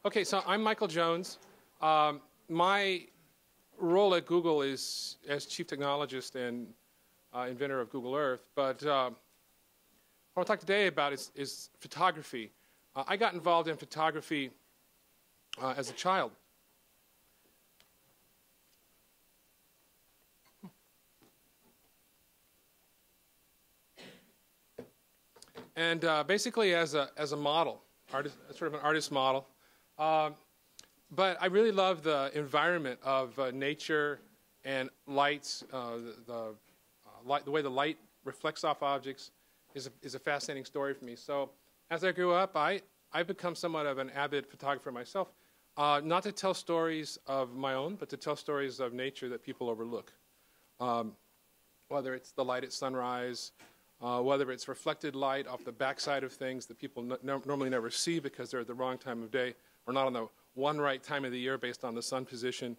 Okay, so I'm Michael Jones. My role at Google is as chief technologist and inventor of Google Earth. But what I want to talk today about is photography. I got involved in photography as a child. And basically as a model, sort of an artist model. But I really love the environment of nature and lights. The way the light reflects off objects is a fascinating story for me. So as I grew up, I've become somewhat of an avid photographer myself, not to tell stories of my own, but to tell stories of nature that people overlook. Whether it's the light at sunrise, whether it's reflected light off the backside of things that people normally never see because they're at the wrong time of day or not on the one right time of the year based on the sun position.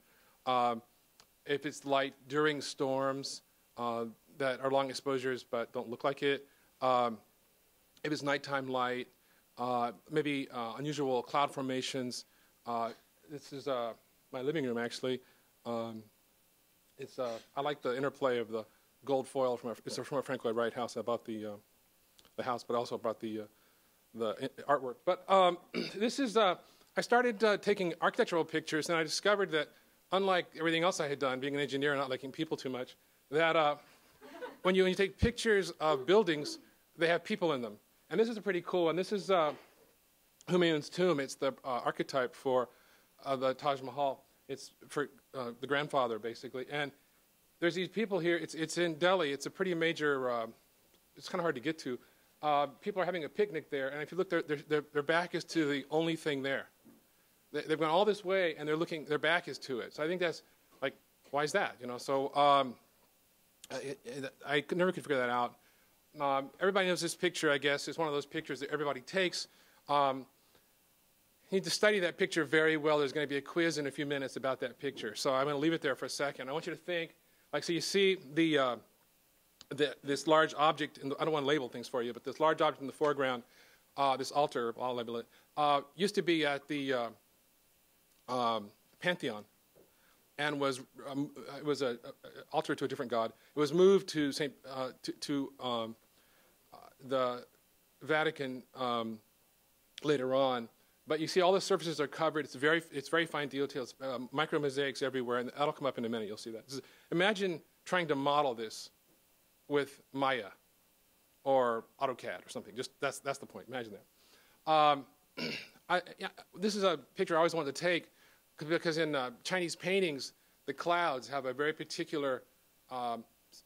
If it's light during storms that are long exposures but don't look like it. If it's nighttime light, maybe unusual cloud formations. This is my living room, actually. I like the interplay of the gold foil it's from a Frank Lloyd Wright house. I bought the house, but also bought the artwork. But this is I started taking architectural pictures, and I discovered that unlike everything else I had done, being an engineer and not liking people too much, that when you take pictures of buildings, they have people in them. And this is a pretty cool one. This is Humayun's tomb. It's the archetype for the Taj Mahal. It's for the grandfather, basically. And there's these people here. It's in Delhi. It's a pretty major, it's kind of hard to get to. People are having a picnic there, and if you look, their back is to the only thing there. They've gone all this way, and their back is to it. So I think that's, like, why is that? You know, so I never could figure that out. Everybody knows this picture, I guess. It's one of those pictures that everybody takes. You need to study that picture very well. There's going to be a quiz in a few minutes about that picture. So I'm going to leave it there for a second. I want you to think, like, so you see this large object, I don't want to label things for you, but this large object in the foreground, this altar, I'll label it, used to be at the Pantheon, and it was an altar to a different god. It was moved to the Vatican later on. But you see all the surfaces are covered. It's very fine details, micro mosaics everywhere, and that'll come up in a minute. You'll see that. Imagine trying to model this with Maya or AutoCAD or something. Just that's the point. Imagine that. This is a picture I always wanted to take because in Chinese paintings, the clouds have a very particular,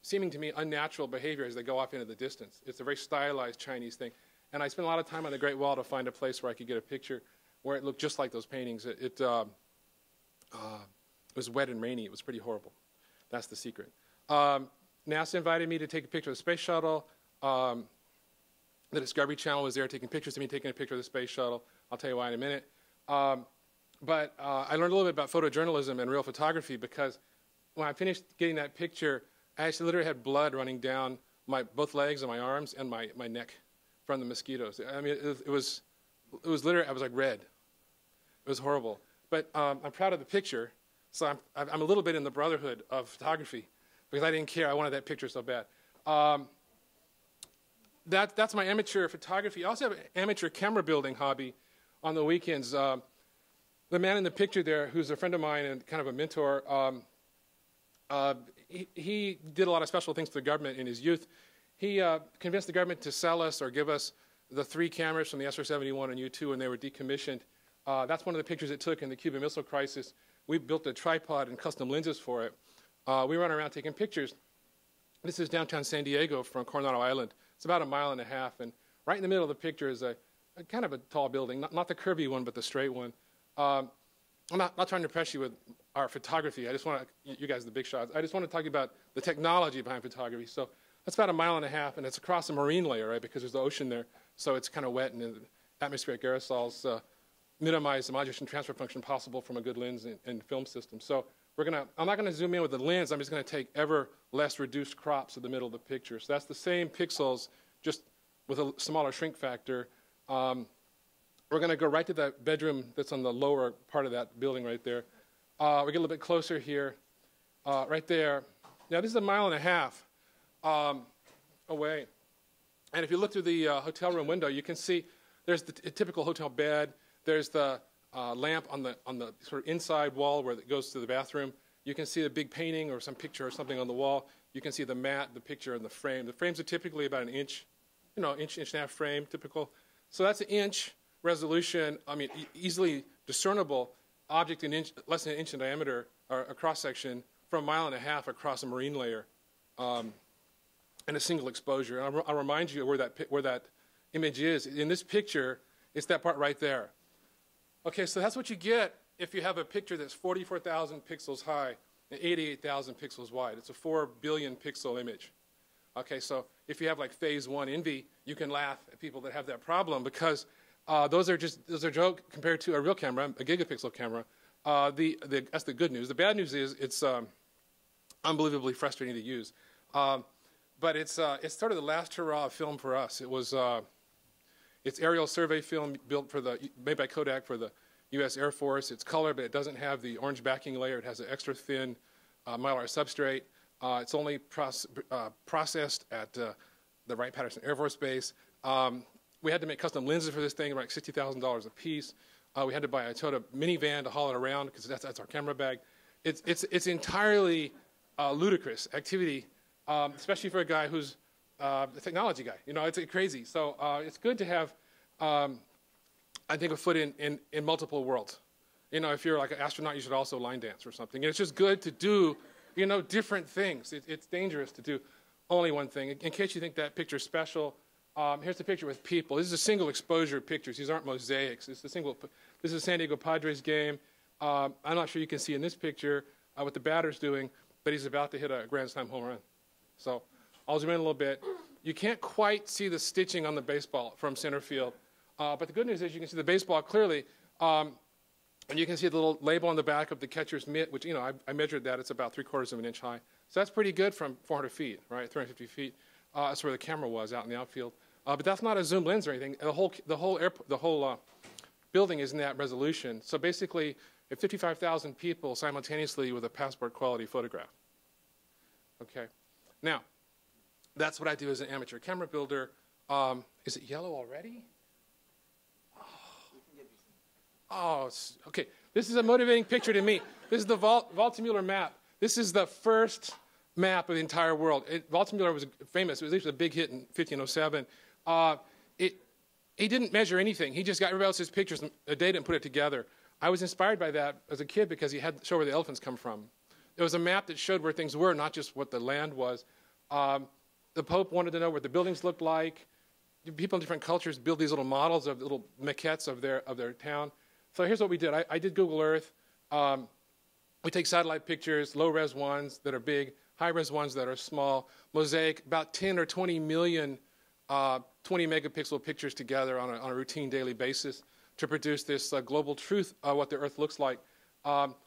seeming to me unnatural behavior as they go off into the distance. It's a very stylized Chinese thing. And I spent a lot of time on the Great Wall to find a place where I could get a picture where it looked just like those paintings. It was wet and rainy. It was pretty horrible. That's the secret. NASA invited me to take a picture of the space shuttle. The Discovery Channel was there taking pictures of me taking a picture of the space shuttle. I'll tell you why in a minute. But I learned a little bit about photojournalism and real photography because when I finished getting that picture, I actually literally had blood running down both legs and my arms and my neck from the mosquitoes. I mean, it was literally, I was like red. It was horrible. But I'm proud of the picture, so I'm a little bit in the brotherhood of photography because I didn't care. I wanted that picture so bad. That's my amateur photography. I also have an amateur camera building hobby on the weekends. The man in the picture there, who's a friend of mine and kind of a mentor, he did a lot of special things for the government in his youth. He convinced the government to sell us or give us the 3 cameras from the SR-71 and U-2 when they were decommissioned. That's one of the pictures it took in the Cuban Missile Crisis. We built a tripod and custom lenses for it. We run around taking pictures. This is downtown San Diego from Coronado Island. It's about 1.5 miles, and right in the middle of the picture is a kind of a tall building, not the curvy one, but the straight one. I'm not trying to impress you with our photography. I just want to, you guys are the big shots. I just want to talk about the technology behind photography. So that's about 1.5 miles, and it's across a marine layer, right, because there's the ocean there. So it's kind of wet, and the atmospheric aerosols minimize the modulation transfer function possible from a good lens and film system. So I'm not going to zoom in with the lens. I'm just going to take ever less reduced crops of the middle of the picture. So that's the same pixels, just with a smaller shrink factor. We're going to go right to that bedroom that's on the lower part of that building right there. We get a little bit closer here, right there. Now, this is 1.5 miles away. And if you look through the hotel room window, you can see there's the typical hotel bed. There's the lamp on the sort of inside wall where it goes to the bathroom. You can see a big painting or some picture or something on the wall. You can see the mat, the picture, and the frame. The frames are typically about an inch, inch and a half frame, typical. So that's an inch resolution. I mean, easily discernible object less than an inch in diameter, or a cross-section from 1.5 miles across a marine layer, in a single exposure. And I'll remind you where that image is. In this picture, it's that part right there. Okay, so that's what you get if you have a picture that's 44,000 pixels high and 88,000 pixels wide. It's a 4 billion pixel image. Okay, so if you have like phase 1 envy, you can laugh at people that have that problem because those are a joke compared to a real camera, a gigapixel camera. That's the good news. The bad news is it's unbelievably frustrating to use. But it's sort of the last hurrah of film for us. It's aerial survey film made by Kodak for the U.S. Air Force. It's color, but it doesn't have the orange backing layer. It has an extra thin mylar substrate. It's only processed at the Wright-Patterson Air Force Base. We had to make custom lenses for this thing, like $60,000 a piece. We had to buy a Toyota minivan to haul it around because that's our camera bag. It's entirely ludicrous activity, especially for a guy who's a technology guy. It's crazy. So it's good to have, I think, a foot in multiple worlds. If you're like an astronaut, you should also line dance or something. And it's just good to do, different things. It's dangerous to do only one thing. In case you think that picture's special, here's a picture with people. This is a single exposure pictures. These aren't mosaics. This is a San Diego Padres game. I'm not sure you can see in this picture what the batter's doing, but he's about to hit a grand slam home run. So I'll zoom in a little bit. You can't quite see the stitching on the baseball from center field, but the good news is you can see the baseball clearly, and you can see the little label on the back of the catcher's mitt, which, I measured that. It's about 3/4 of an inch high. So that's pretty good from 400 feet, right, 350 feet. That's where the camera was out in the outfield. But that's not a zoom lens or anything. The whole building is in that resolution. So basically, 55,000 people simultaneously with a passport quality photograph. Okay. Now, that's what I do as an amateur camera builder. Is it yellow already? Oh, okay. This is a motivating picture to me. This is the Volta Mueller Map. This is the first map of the entire world. Volta Mueller was famous. It was actually a big hit in 1507. He didn't measure anything. He just got everybody else's pictures and data and put it together. I was inspired by that as a kid because he had to show where the elephants come from. It was a map that showed where things were, not just what the land was. The Pope wanted to know what the buildings looked like. People in different cultures build these little models of little maquettes of their town. So here's what we did. I did Google Earth. We take satellite pictures, low-res ones that are big, high-res ones that are small, mosaic, about 10 or 20 million 20-megapixel pictures together on a routine daily basis to produce this global truth of what the Earth looks like.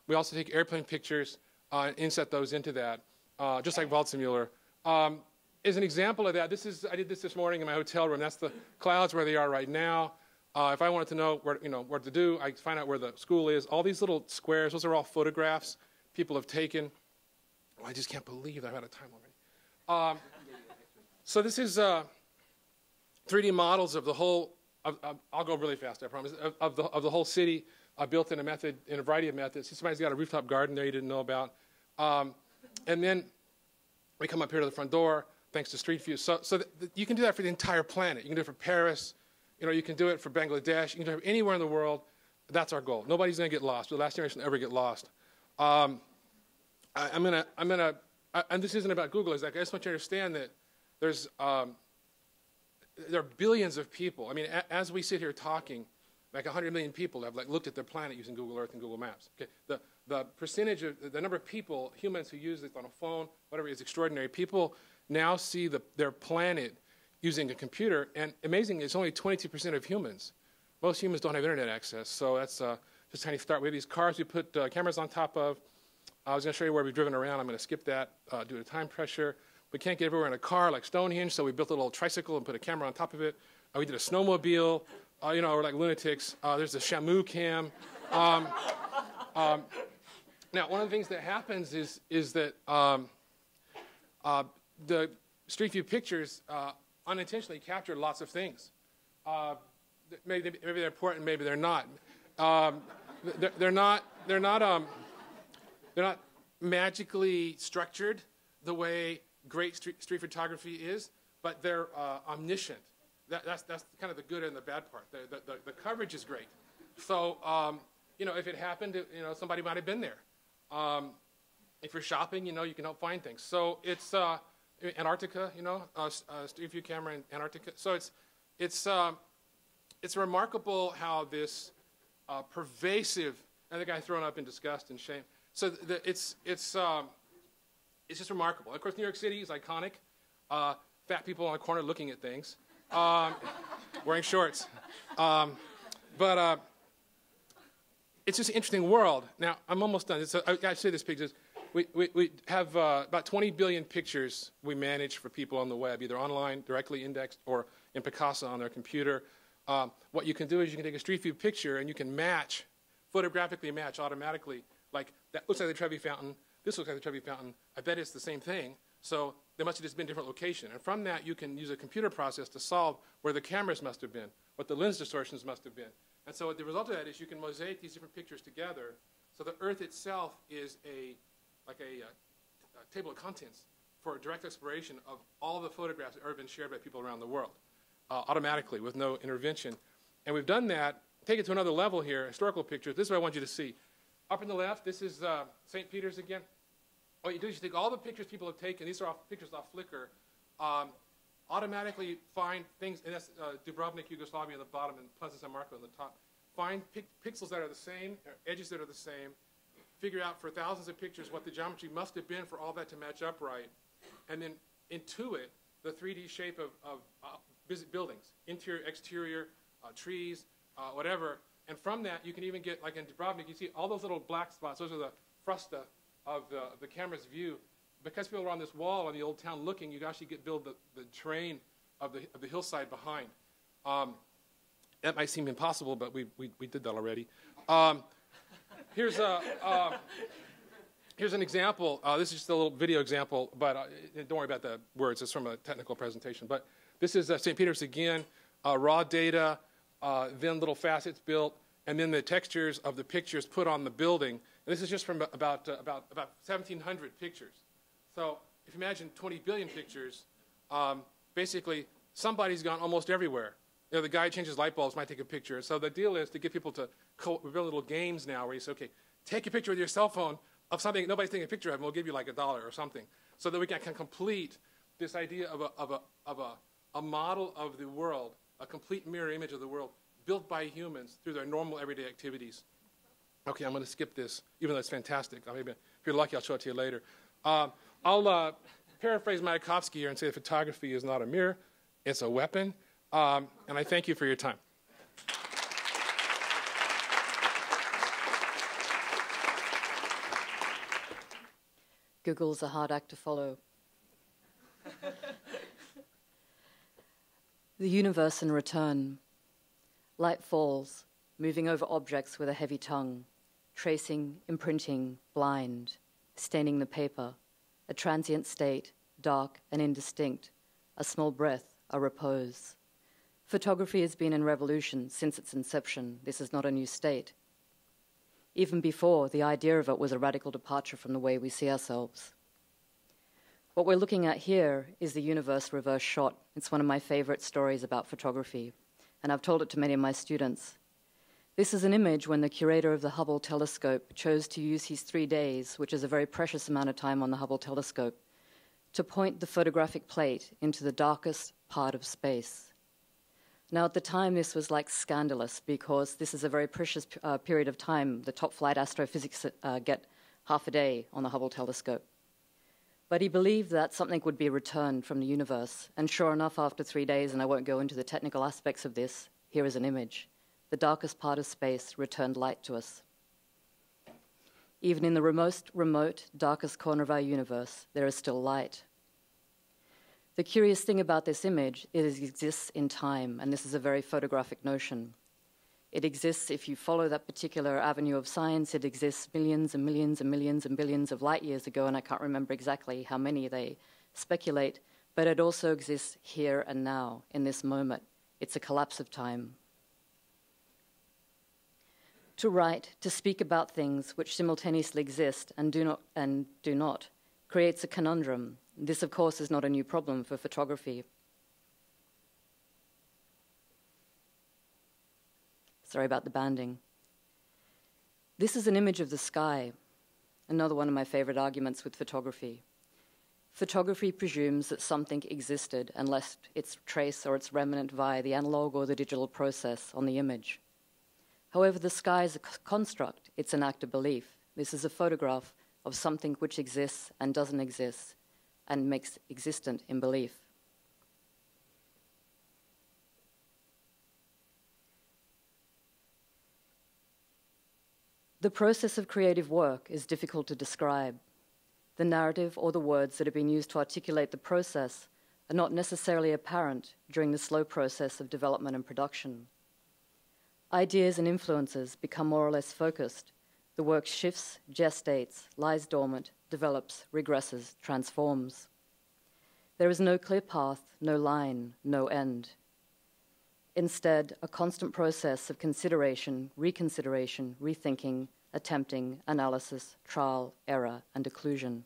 We also take airplane pictures and inset those into that, just like Volta Mueller. As an example of that, I did this morning in my hotel room. That's the clouds where they are right now. If I wanted to know what to do, I find out where the school is. All these little squares, those are all photographs people have taken. Oh, I just can't believe I'm out of time already. So this is 3D models of the whole. I'll go really fast, I promise. Of the whole city, built in a variety of methods. Somebody's got a rooftop garden there you didn't know about, and then we come up here to the front door thanks to Street View. So you can do that for the entire planet. You can do it for Paris. You can do it for Bangladesh. You can do it anywhere in the world. That's our goal. Nobody's going to get lost. The last generation will ever get lost. And this isn't about Google. It's like I just want you to understand that there are billions of people. I mean, as we sit here talking, like 100 million people have looked at their planet using Google Earth and Google Maps. Okay, the percentage of the number of people, humans who use this on a phone, whatever, is extraordinary. People now see their planet using a computer, and amazingly, it's only 22% of humans. Most humans don't have internet access, so that's just a tiny start. We have these cars we put cameras on top of. I was going to show you where we've driven around. I'm going to skip that due to time pressure. We can't get everywhere in a car like Stonehenge, so we built a little tricycle and put a camera on top of it. We did a snowmobile. or like lunatics. There's the Shamu cam. Now, one of the things that happens is that the Street View pictures unintentionally capture lots of things. Maybe they're important, maybe they're not. They're not magically structured the way great street photography is, but they're omniscient. That's kind of the good and the bad part. The coverage is great. So if it happened, somebody might have been there. If you're shopping, you can help find things. So it's Antarctica, Street View camera in Antarctica. So it's remarkable how this pervasive, and the guy thrown up in disgust and shame. So it's just remarkable. Of course, New York City is iconic. Fat people on the corner looking at things, wearing shorts. But it's just an interesting world. Now, I'm almost done. So I got to say this picture. We have about 20 billion pictures we manage for people on the web, either online, directly indexed, or in Picasa on their computer. What you can do is you can take a Street View picture and you can photographically match automatically. Like, that looks like the Trevi Fountain. This looks like the Trevi Fountain. I bet it's the same thing. So they must have just been different location. And from that, you can use a computer process to solve where the cameras must have been, what the lens distortions must have been. And so the result of that is you can mosaic these different pictures together. So the Earth itself is like a table of contents for direct exploration of all the photographs that have ever been shared by people around the world, automatically with no intervention. And we've done that. Take it to another level here, historical pictures. This is what I want you to see. Up in the left, this is St. Peter's again. What you do is you take all the pictures people have taken. These are pictures off Flickr. Automatically find things, and that's Dubrovnik, Yugoslavia on the bottom, and Plaza San Marco on the top. Find pixels that are the same, edges that are the same. Figure out for thousands of pictures what the geometry must have been for all that to match up right, and then intuit the 3D shape of buildings, interior, exterior, trees, whatever. And from that, you can even get, like in Dubrovnik, you see all those little black spots. Those are the frusta of the camera's view. Because people are on this wall on the old town looking, you can actually build the terrain of the hillside behind. That might seem impossible, but we did that already. Here's an example. This is just a little video example, but don't worry about the words. It's from a technical presentation. But this is St. Peter's again, raw data, then little facets built, and then the textures of the pictures put on the building. And this is just from about 1,700 pictures. So if you imagine 20 billion pictures, basically somebody's gone almost everywhere. The guy changes light bulbs, might take a picture. So the deal is to get people to we build little games now where you say, okay, take a picture with your cell phone of something nobody's taking a picture of, and we'll give you like $1 or something, so that we can complete this idea of a model of the world, a complete mirror image of the world, built by humans through their normal everyday activities. Okay, I'm going to skip this, even though it's fantastic. Maybe if you're lucky, I'll show it to you later. I'll paraphrase Mayakovsky here and say that photography is not a mirror, it's a weapon. And I thank you for your time. Google's a hard act to follow. The universe in return. Light falls, moving over objects with a heavy tongue, tracing, imprinting, blind, staining the paper, a transient state, dark and indistinct, a small breath, a repose. Photography has been in revolution since its inception. This is not a new state. Even before, the idea of it was a radical departure from the way we see ourselves. What we're looking at here is the universe reverse shot. It's one of my favorite stories about photography, and I've told it to many of my students. This is an image when the curator of the Hubble telescope chose to use his 3 days, which is a very precious amount of time on the Hubble telescope, to point the photographic plate into the darkest part of space. Now, at the time, this was like scandalous because this is a very precious period of time. The top flight astrophysics get half a day on the Hubble telescope. But he believed that something would be returned from the universe. And sure enough, after 3 days, and I won't go into the technical aspects of this, here is an image. The darkest part of space returned light to us. Even in the most remote, darkest corner of our universe, there is still light. The curious thing about this image, it exists in time, and this is a very photographic notion. It exists, if you follow that particular avenue of science, it exists millions and millions and millions and billions of light years ago, and I can't remember exactly how many they speculate, but it also exists here and now, in this moment. It's a collapse of time. To write, to speak about things which simultaneously exist and do not, creates a conundrum. This, of course, is not a new problem for photography. Sorry about the banding. This is an image of the sky, another one of my favorite arguments with photography. Photography presumes that something existed and left its trace or its remnant via the analog or the digital process on the image. However, the sky is a construct. It's an act of belief. This is a photograph of something which exists and doesn't exist and makes existent in belief. The process of creative work is difficult to describe. The narrative or the words that have been used to articulate the process are not necessarily apparent during the slow process of development and production. Ideas and influences become more or less focused. The work shifts, gestates, lies dormant, develops, regresses, transforms. There is no clear path, no line, no end. Instead, a constant process of consideration, reconsideration, rethinking, attempting, analysis, trial, error, and occlusion.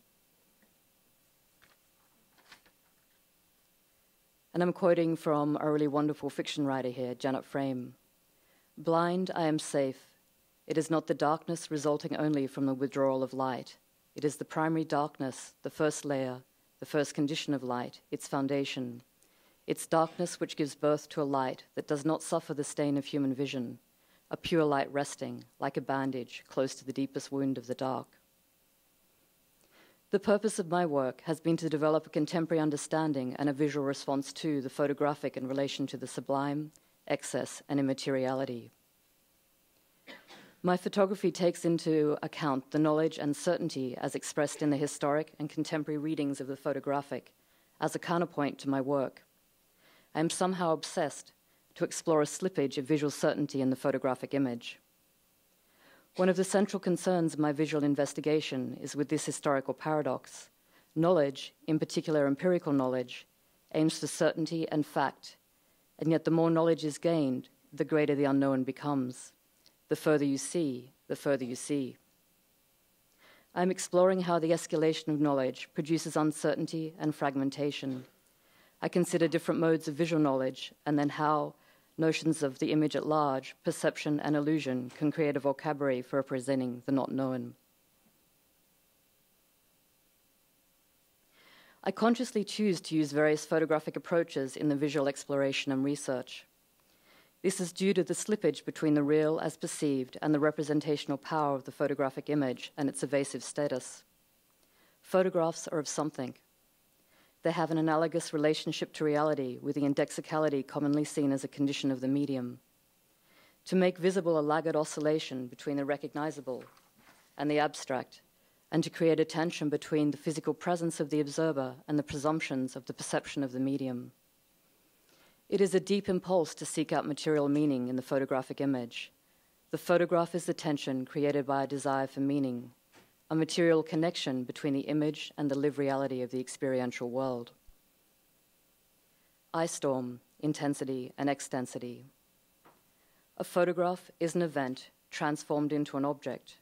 And I'm quoting from a really wonderful fiction writer here, Janet Frame. Blind, I am safe. It is not the darkness resulting only from the withdrawal of light. It is the primary darkness, the first layer, the first condition of light, its foundation. It's darkness which gives birth to a light that does not suffer the stain of human vision, a pure light resting, like a bandage, close to the deepest wound of the dark. The purpose of my work has been to develop a contemporary understanding and a visual response to the photographic in relation to the sublime, excess, and immateriality. My photography takes into account the knowledge and certainty as expressed in the historic and contemporary readings of the photographic as a counterpoint to my work. I am somehow obsessed to explore a slippage of visual certainty in the photographic image. One of the central concerns of my visual investigation is with this historical paradox. Knowledge, in particular empirical knowledge, aims for certainty and fact, and yet the more knowledge is gained, the greater the unknown becomes. The further you see, the further you see. I'm exploring how the escalation of knowledge produces uncertainty and fragmentation. I consider different modes of visual knowledge and then how notions of the image at large, perception and illusion can create a vocabulary for representing the not known. I consciously choose to use various photographic approaches in the visual exploration and research. This is due to the slippage between the real as perceived and the representational power of the photographic image and its evasive status. Photographs are of something. They have an analogous relationship to reality with the indexicality commonly seen as a condition of the medium. To make visible a laggard oscillation between the recognizable and the abstract, and to create a tension between the physical presence of the observer and the presumptions of the perception of the medium. It is a deep impulse to seek out material meaning in the photographic image. The photograph is the tension created by a desire for meaning, a material connection between the image and the lived reality of the experiential world. Eye storm, intensity, and extensity. A photograph is an event transformed into an object.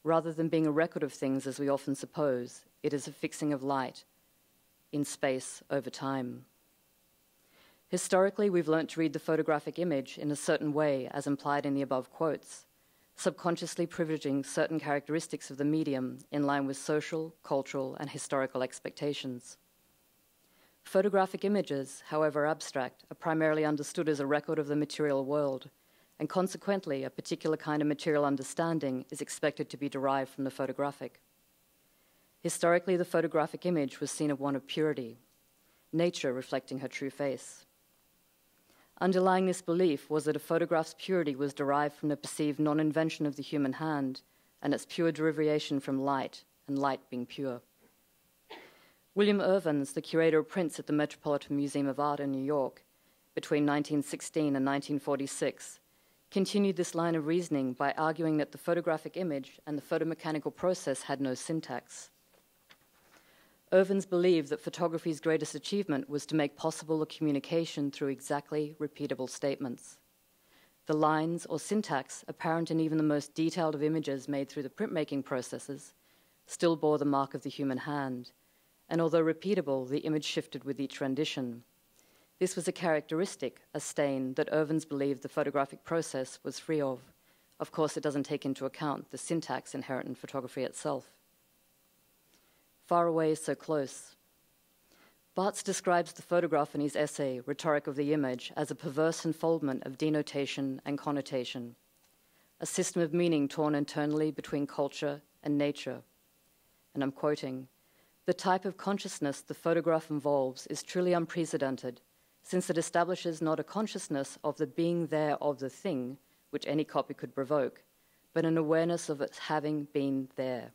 Rather than being a record of things as we often suppose, it is a fixing of light in space over time. Historically, we've learnt to read the photographic image in a certain way, as implied in the above quotes, subconsciously privileging certain characteristics of the medium in line with social, cultural, and historical expectations. Photographic images, however abstract, are primarily understood as a record of the material world, and consequently, a particular kind of material understanding is expected to be derived from the photographic. Historically, the photographic image was seen as one of purity, nature reflecting her true face. Underlying this belief was that a photograph's purity was derived from the perceived non-invention of the human hand and its pure derivation from light, and light being pure. William Ervin, the curator of prints at the Metropolitan Museum of Art in New York between 1916 and 1946, continued this line of reasoning by arguing that the photographic image and the photomechanical process had no syntax. Ervin believed that photography's greatest achievement was to make possible a communication through exactly repeatable statements. The lines or syntax apparent in even the most detailed of images made through the printmaking processes still bore the mark of the human hand, and although repeatable, the image shifted with each rendition. This was a characteristic, a stain, that Ervin believed the photographic process was free of. Of course, it doesn't take into account the syntax inherent in photography itself. Far away, so close. Barthes describes the photograph in his essay, Rhetoric of the Image, as a perverse unfoldment of denotation and connotation, a system of meaning torn internally between culture and nature. And I'm quoting, "The type of consciousness the photograph involves is truly unprecedented, since it establishes not a consciousness of the being there of the thing, which any copy could provoke, but an awareness of its having been there.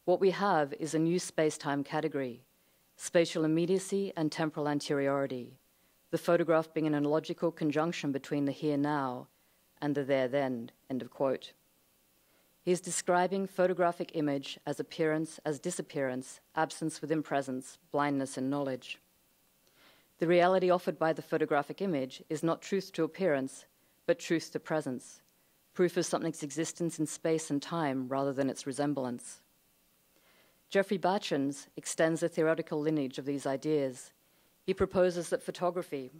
What we have is a new space-time category, spatial immediacy and temporal anteriority, the photograph being an analogical conjunction between the here-now and the there-then," end of quote. He is describing photographic image as appearance, as disappearance, absence within presence, blindness in knowledge. The reality offered by the photographic image is not truth to appearance, but truth to presence, proof of something's existence in space and time rather than its resemblance. Jeffrey Batchens extends the theoretical lineage of these ideas. He proposes that photography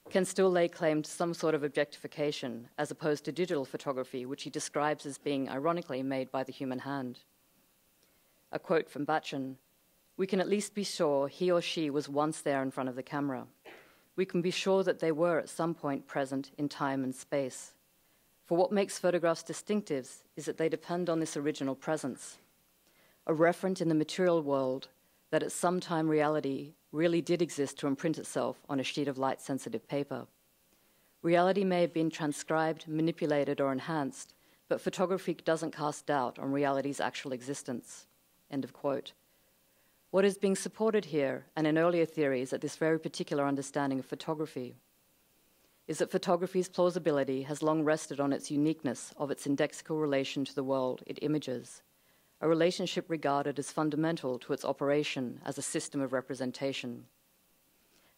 can still lay claim to some sort of objectification, as opposed to digital photography, which he describes as being ironically made by the human hand. A quote from Batchen, "We can at least be sure he or she was once there in front of the camera. We can be sure that they were at some point present in time and space. For what makes photographs distinctive is that they depend on this original presence, a referent in the material world that at some time reality really did exist to imprint itself on a sheet of light-sensitive paper. Reality may have been transcribed, manipulated, or enhanced, but photography doesn't cast doubt on reality's actual existence," end of quote. What is being supported here, and in earlier theories at this very particular understanding of photography, is that photography's plausibility has long rested on its uniqueness of its indexical relation to the world it images, a relationship regarded as fundamental to its operation as a system of representation.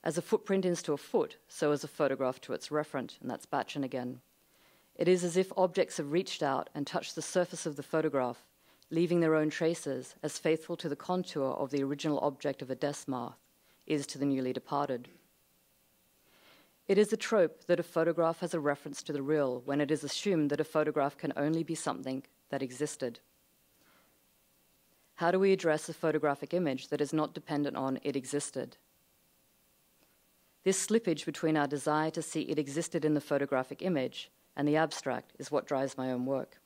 As a footprint is to a foot, so is a photograph to its referent, and that's Batchen again. It is as if objects have reached out and touched the surface of the photograph, leaving their own traces, as faithful to the contour of the original object of a desmarth is to the newly departed. It is a trope that a photograph has a reference to the real when it is assumed that a photograph can only be something that existed. How do we address a photographic image that is not dependent on it existed? This slippage between our desire to see it existed in the photographic image and the abstract is what drives my own work.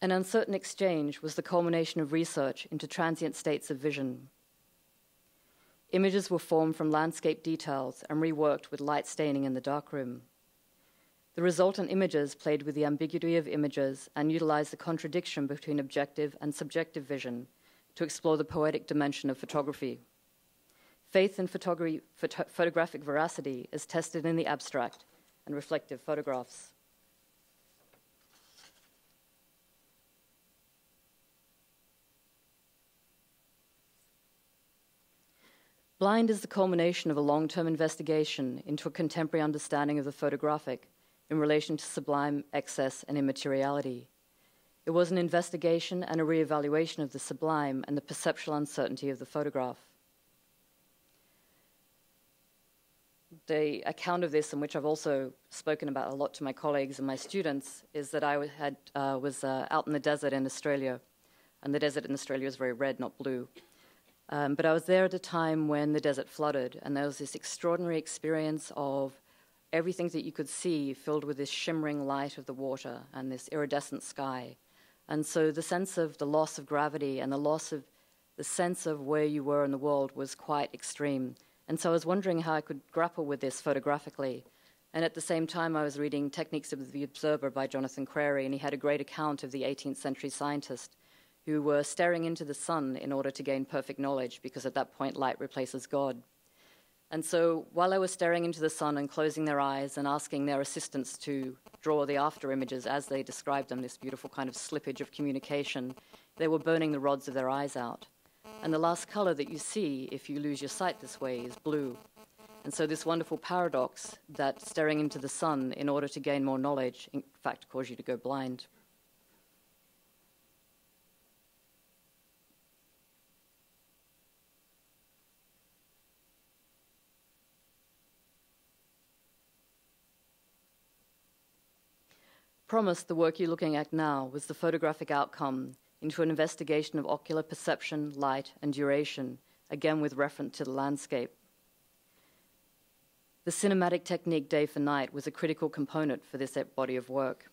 An uncertain exchange was the culmination of research into transient states of vision. Images were formed from landscape details and reworked with light staining in the darkroom. The resultant images played with the ambiguity of images and utilized the contradiction between objective and subjective vision to explore the poetic dimension of photography. Faith in photographic veracity is tested in the abstract and reflective photographs. Blind is the culmination of a long-term investigation into a contemporary understanding of the photographic in relation to sublime, excess, and immateriality. It was an investigation and a re-evaluation of the sublime and the perceptual uncertainty of the photograph. The account of this, in which I've also spoken about a lot to my colleagues and my students, is that I was out in the desert in Australia, and the desert in Australia is very red, not blue. But I was there at a time when the desert flooded, and there was this extraordinary experience of everything that you could see filled with this shimmering light of the water and this iridescent sky. And so the sense of the loss of gravity and the loss of the sense of where you were in the world was quite extreme. And so I was wondering how I could grapple with this photographically. And at the same time, I was reading Techniques of the Observer by Jonathan Crary, and he had a great account of the 18th century scientist who were staring into the sun in order to gain perfect knowledge, because at that point light replaces God. And so while they were staring into the sun and closing their eyes and asking their assistants to draw the after images as they described them, this beautiful kind of slippage of communication, they were burning the rods of their eyes out. And the last color that you see if you lose your sight this way is blue. And so this wonderful paradox that staring into the sun in order to gain more knowledge, in fact, cause you to go blind. Promised, the work you're looking at now was the photographic outcome into an investigation of ocular perception, light, and duration, again with reference to the landscape. The cinematic technique day for night was a critical component for this body of work.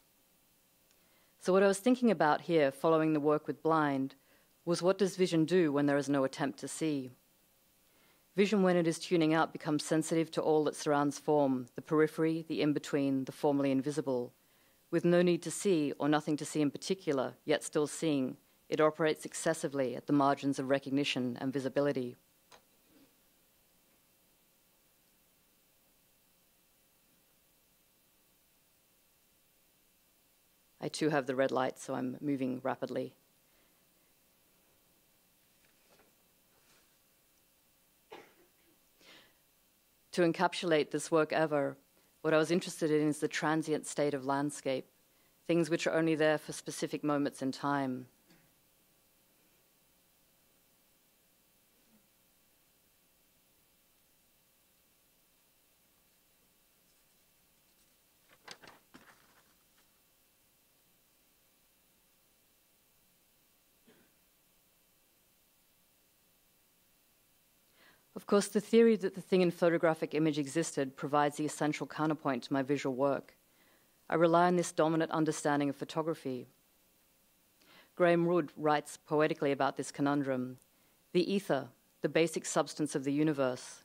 So what I was thinking about here, following the work with blind, was what does vision do when there is no attempt to see? Vision, when it is tuning out, becomes sensitive to all that surrounds form, the periphery, the in-between, the formally invisible. With no need to see, or nothing to see in particular, yet still seeing, it operates excessively at the margins of recognition and visibility. I too have the red light, so I'm moving rapidly. To encapsulate this work ever, what I was interested in is the transient state of landscape, things which are only there for specific moments in time. Of course, the theory that the thing in photographic image existed provides the essential counterpoint to my visual work. I rely on this dominant understanding of photography. Graham Rohde writes poetically about this conundrum. The ether, the basic substance of the universe.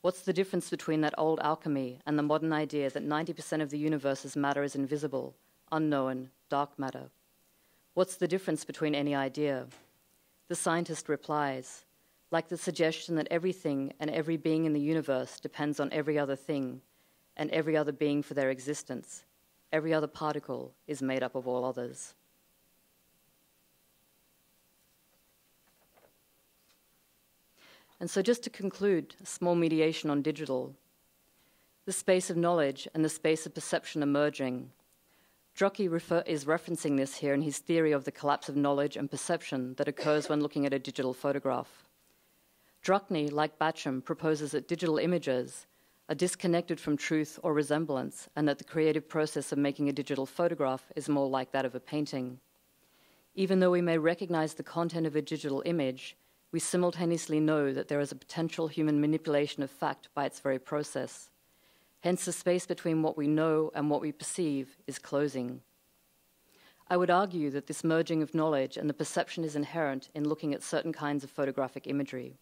What's the difference between that old alchemy and the modern idea that 90% of the universe's matter is invisible, unknown, dark matter? What's the difference between any idea? The scientist replies, like the suggestion that everything and every being in the universe depends on every other thing and every other being for their existence. Every other particle is made up of all others. And so just to conclude, a small mediation on digital. The space of knowledge and the space of perception emerging. Druckey is referencing this here in his theory of the collapse of knowledge and perception that occurs when looking at a digital photograph. Druckey, like Bacham, proposes that digital images are disconnected from truth or resemblance, and that the creative process of making a digital photograph is more like that of a painting. Even though we may recognize the content of a digital image, we simultaneously know that there is a potential human manipulation of fact by its very process. Hence, the space between what we know and what we perceive is closing. I would argue that this merging of knowledge and the perception is inherent in looking at certain kinds of photographic imagery.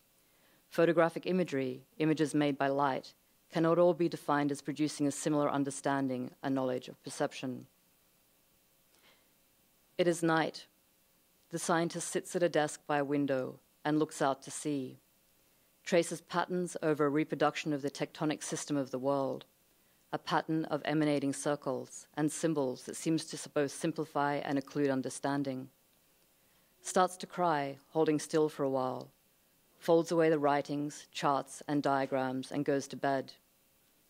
Photographic imagery, images made by light, cannot all be defined as producing a similar understanding and knowledge of perception. It is night. The scientist sits at a desk by a window and looks out to sea, traces patterns over a reproduction of the tectonic system of the world, a pattern of emanating circles and symbols that seems to both simplify and occlude understanding. Starts to cry, holding still for a while, folds away the writings, charts, and diagrams, and goes to bed.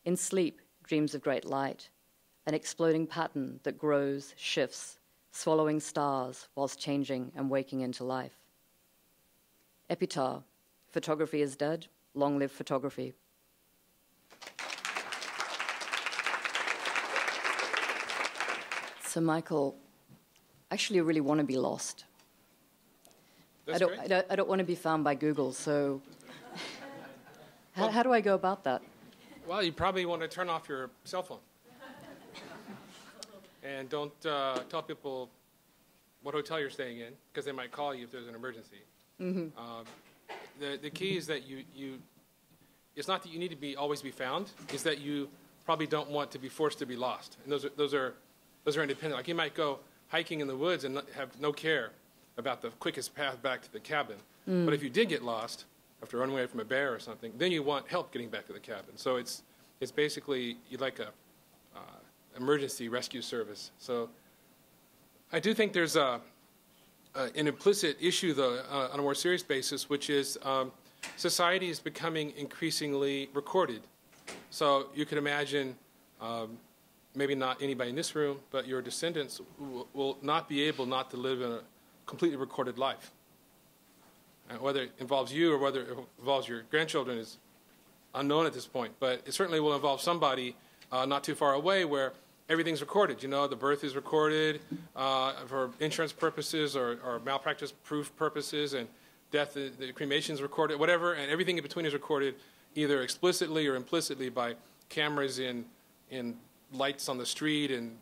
In sleep, dreams of great light, an exploding pattern that grows, shifts, swallowing stars whilst changing and waking into life. Epitaph, photography is dead, long live photography. So Michael, actually I really want to be lost. I don't want to be found by Google, so how do I go about that? Well, you probably want to turn off your cell phone. And don't tell people what hotel you're staying in, because they might call you if there's an emergency. Mm-hmm. The key is that it's not that you need to always be found, it's that you probably don't want to be forced to be lost. And those are independent. Like you might go hiking in the woods and have no care about the quickest path back to the cabin. But if you did get lost after running away from a bear or something, then you want help getting back to the cabin. So it's basically like a emergency rescue service. So I do think there's an implicit issue, though, on a more serious basis, which is society is becoming increasingly recorded. So you can imagine, maybe not anybody in this room, but your descendants will not be able not to live in a completely recorded life. Whether it involves you or whether it involves your grandchildren is unknown at this point, but it certainly will involve somebody not too far away where everything's recorded. You know, the birth is recorded for insurance purposes or malpractice-proof purposes, and death, the cremation is recorded, whatever, and everything in between is recorded either explicitly or implicitly by cameras in lights on the street and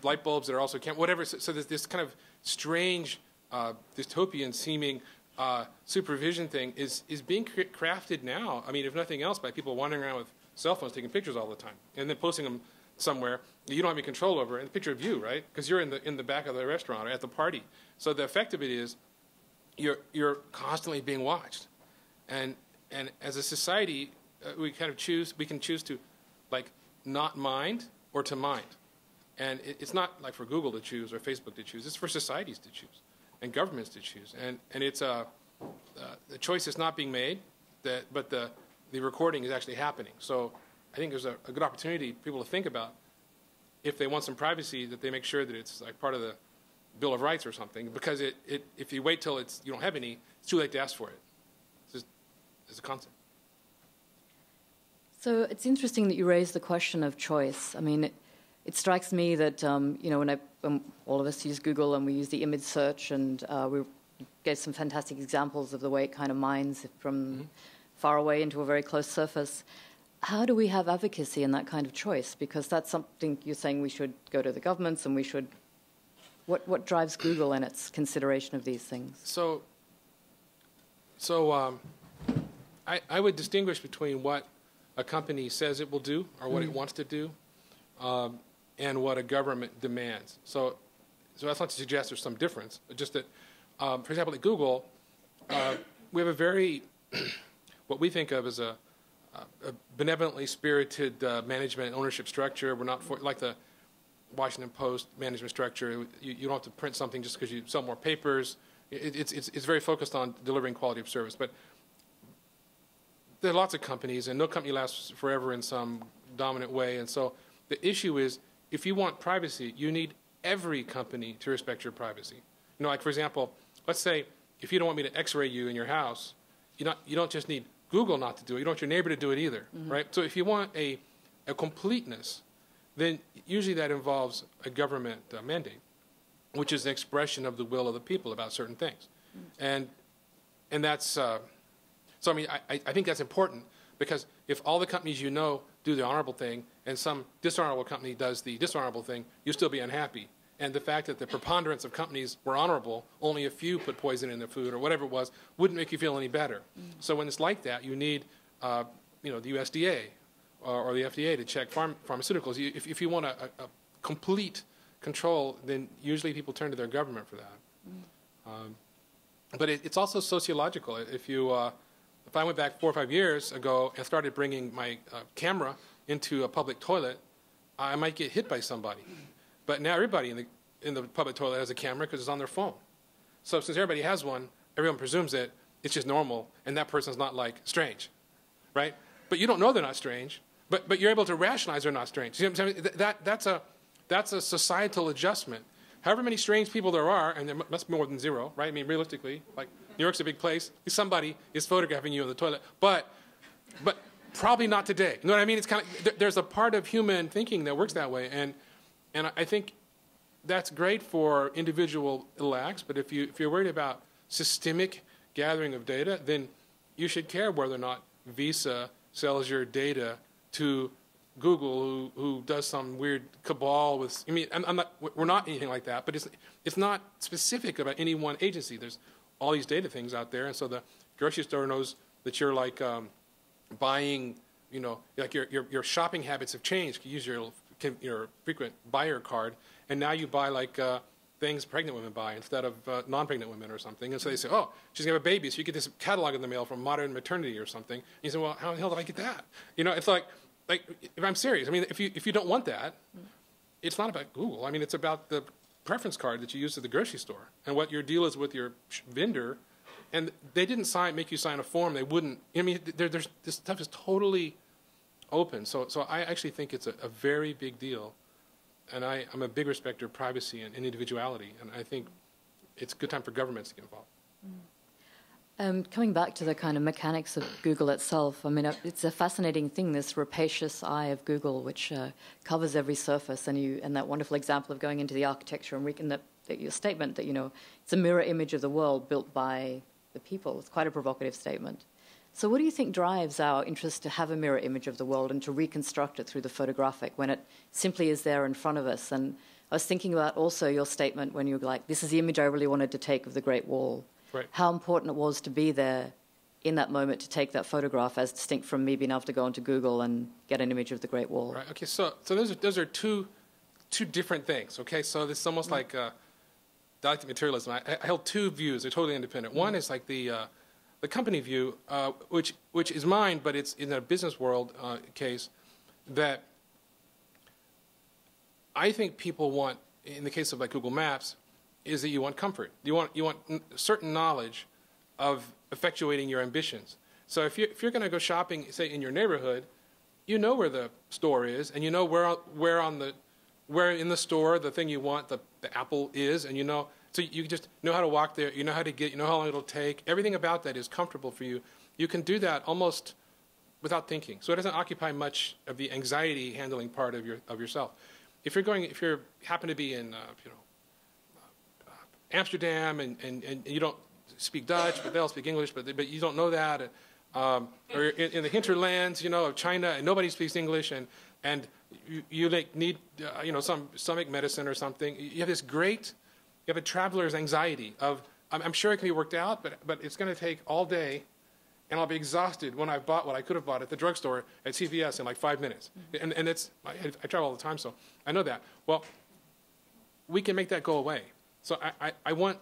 light bulbs that are also whatever. So there's this kind of strange, dystopian-seeming supervision thing is being crafted now. I mean, if nothing else, by people wandering around with cell phones taking pictures all the time and then posting them somewhere you don't have any control over. And a picture of you, right? Because you're in the back of the restaurant or at the party. So the effect of it is you're constantly being watched, and as a society, we can choose to like not mind or to mind, and it's not like for Google to choose or Facebook to choose. It's for societies to choose and governments to choose, and it's the choice is not being made, but the recording is actually happening. So I think there's a good opportunity for people to think about, if they want some privacy, that they make sure that it's like part of the Bill of Rights or something, because if you wait till you don't have any, it's too late to ask for it. It's a concept. So it's interesting that you raised the question of choice. I mean, it strikes me that when all of us use Google and we use the image search, and we gave some fantastic examples of the way it kind of mines from far away into a very close surface. How do we have advocacy in that kind of choice? Because that's something you're saying we should go to the governments and we should. What drives Google in its consideration of these things? So I would distinguish between what a company says it will do or what it wants to do, and what a government demands. So that's not to suggest there's some difference, but just that, for example, at Google, we have a very, what we think of as a benevolently spirited management and ownership structure. We're not like the Washington Post management structure. You don't have to print something just because you sell more papers. It's very focused on delivering quality of service. But there are lots of companies, and no company lasts forever in some dominant way. And so the issue is, if you want privacy, you need every company to respect your privacy. You know, like, for example, let's say if you don't want me to X-ray you in your house, you don't just need Google not to do it. You don't want your neighbor to do it either, right? So if you want a completeness, then usually that involves a government mandate, which is an expression of the will of the people about certain things. And that's, so I mean, I think that's important, because if all the companies you know do the honorable thing and some dishonorable company does the dishonorable thing, you'll still be unhappy. And the fact that the preponderance of companies were honorable, only a few put poison in their food or whatever it was, wouldn't make you feel any better. So when it's like that, you need, the USDA or the FDA to check pharmaceuticals. If you want a complete control, then usually people turn to their government for that. But it's also sociological. If I went back 4 or 5 years ago and started bringing my camera into a public toilet, I might get hit by somebody. But now everybody in the public toilet has a camera because it's on their phone. So since everybody has one, everyone presumes that it's just normal, and that person's not, like, strange, right? But you don't know they're not strange, but you're able to rationalize they're not strange. You know what I'm saying? That's a societal adjustment. However many strange people there are, and there must be more than zero, right? I mean, realistically, like, New York's a big place. Somebody is photographing you in the toilet, but probably not today. You know what I mean? It's kind of, there's a part of human thinking that works that way, and I think that's great for individual acts, but if you're worried about systemic gathering of data, then you should care whether or not Visa sells your data to Google, who does some weird cabal with. I mean, we're not anything like that, but it's not specific about any one agency. There's all these data things out there, and so the grocery store knows that you're like buying. You know, like your shopping habits have changed. You use your frequent buyer card, and now you buy like the things pregnant women buy instead of non-pregnant women or something. And so they say, oh, she's going to have a baby, so you get this catalog in the mail from Modern Maternity or something. And you say, well, how the hell did I get that? You know, it's like if I'm serious, I mean, if you don't want that, it's not about Google. I mean, it's about the preference card that you use at the grocery store and what your deal is with your vendor. And they didn't make you sign a form. They wouldn't. I mean, this stuff is totally open. So I actually think it's a very big deal. And I'm a big respecter of privacy and individuality. And I think it's a good time for governments to get involved. Coming back to the kind of mechanics of Google itself, I mean, it's a fascinating thing, this rapacious eye of Google, which covers every surface. And that wonderful example of going into the architecture and your statement that, you know, it's a mirror image of the world built by the people. It's quite a provocative statement. So what do you think drives our interest to have a mirror image of the world and to reconstruct it through the photographic when it simply is there in front of us? And I was thinking about also your statement when you were like, this is the image I really wanted to take of the Great Wall. Right. How important it was to be there in that moment to take that photograph as distinct from me being able to go onto Google and get an image of the Great Wall. Right. Okay, so those are two different things, okay? So this is almost like dialectic materialism. I held two views. They're totally independent. One is like the company view, which is mine, but it's in a business world case that I think people want, in the case of like Google Maps, is that you want comfort. You want certain knowledge of effectuating your ambitions. So if you're going to go shopping, say in your neighborhood, you know where the store is, and you know where in the store the thing you want, the apple is, and you know. So you just know how to walk there, you know how to get, you know how long it'll take. Everything about that is comfortable for you. You can do that almost without thinking. So it doesn't occupy much of the anxiety handling part of yourself. If you happen to be in Amsterdam and you don't speak Dutch, but they all speak English, but you don't know that, or in the hinterlands, you know, of China, and nobody speaks English, and you need some stomach medicine or something. You have a traveler's anxiety of, I'm sure it can be worked out, but it's going to take all day, and I'll be exhausted when I've bought what I could have bought at the drugstore at CVS in like 5 minutes. Mm-hmm. And I travel all the time, so I know that. Well, we can make that go away. So I want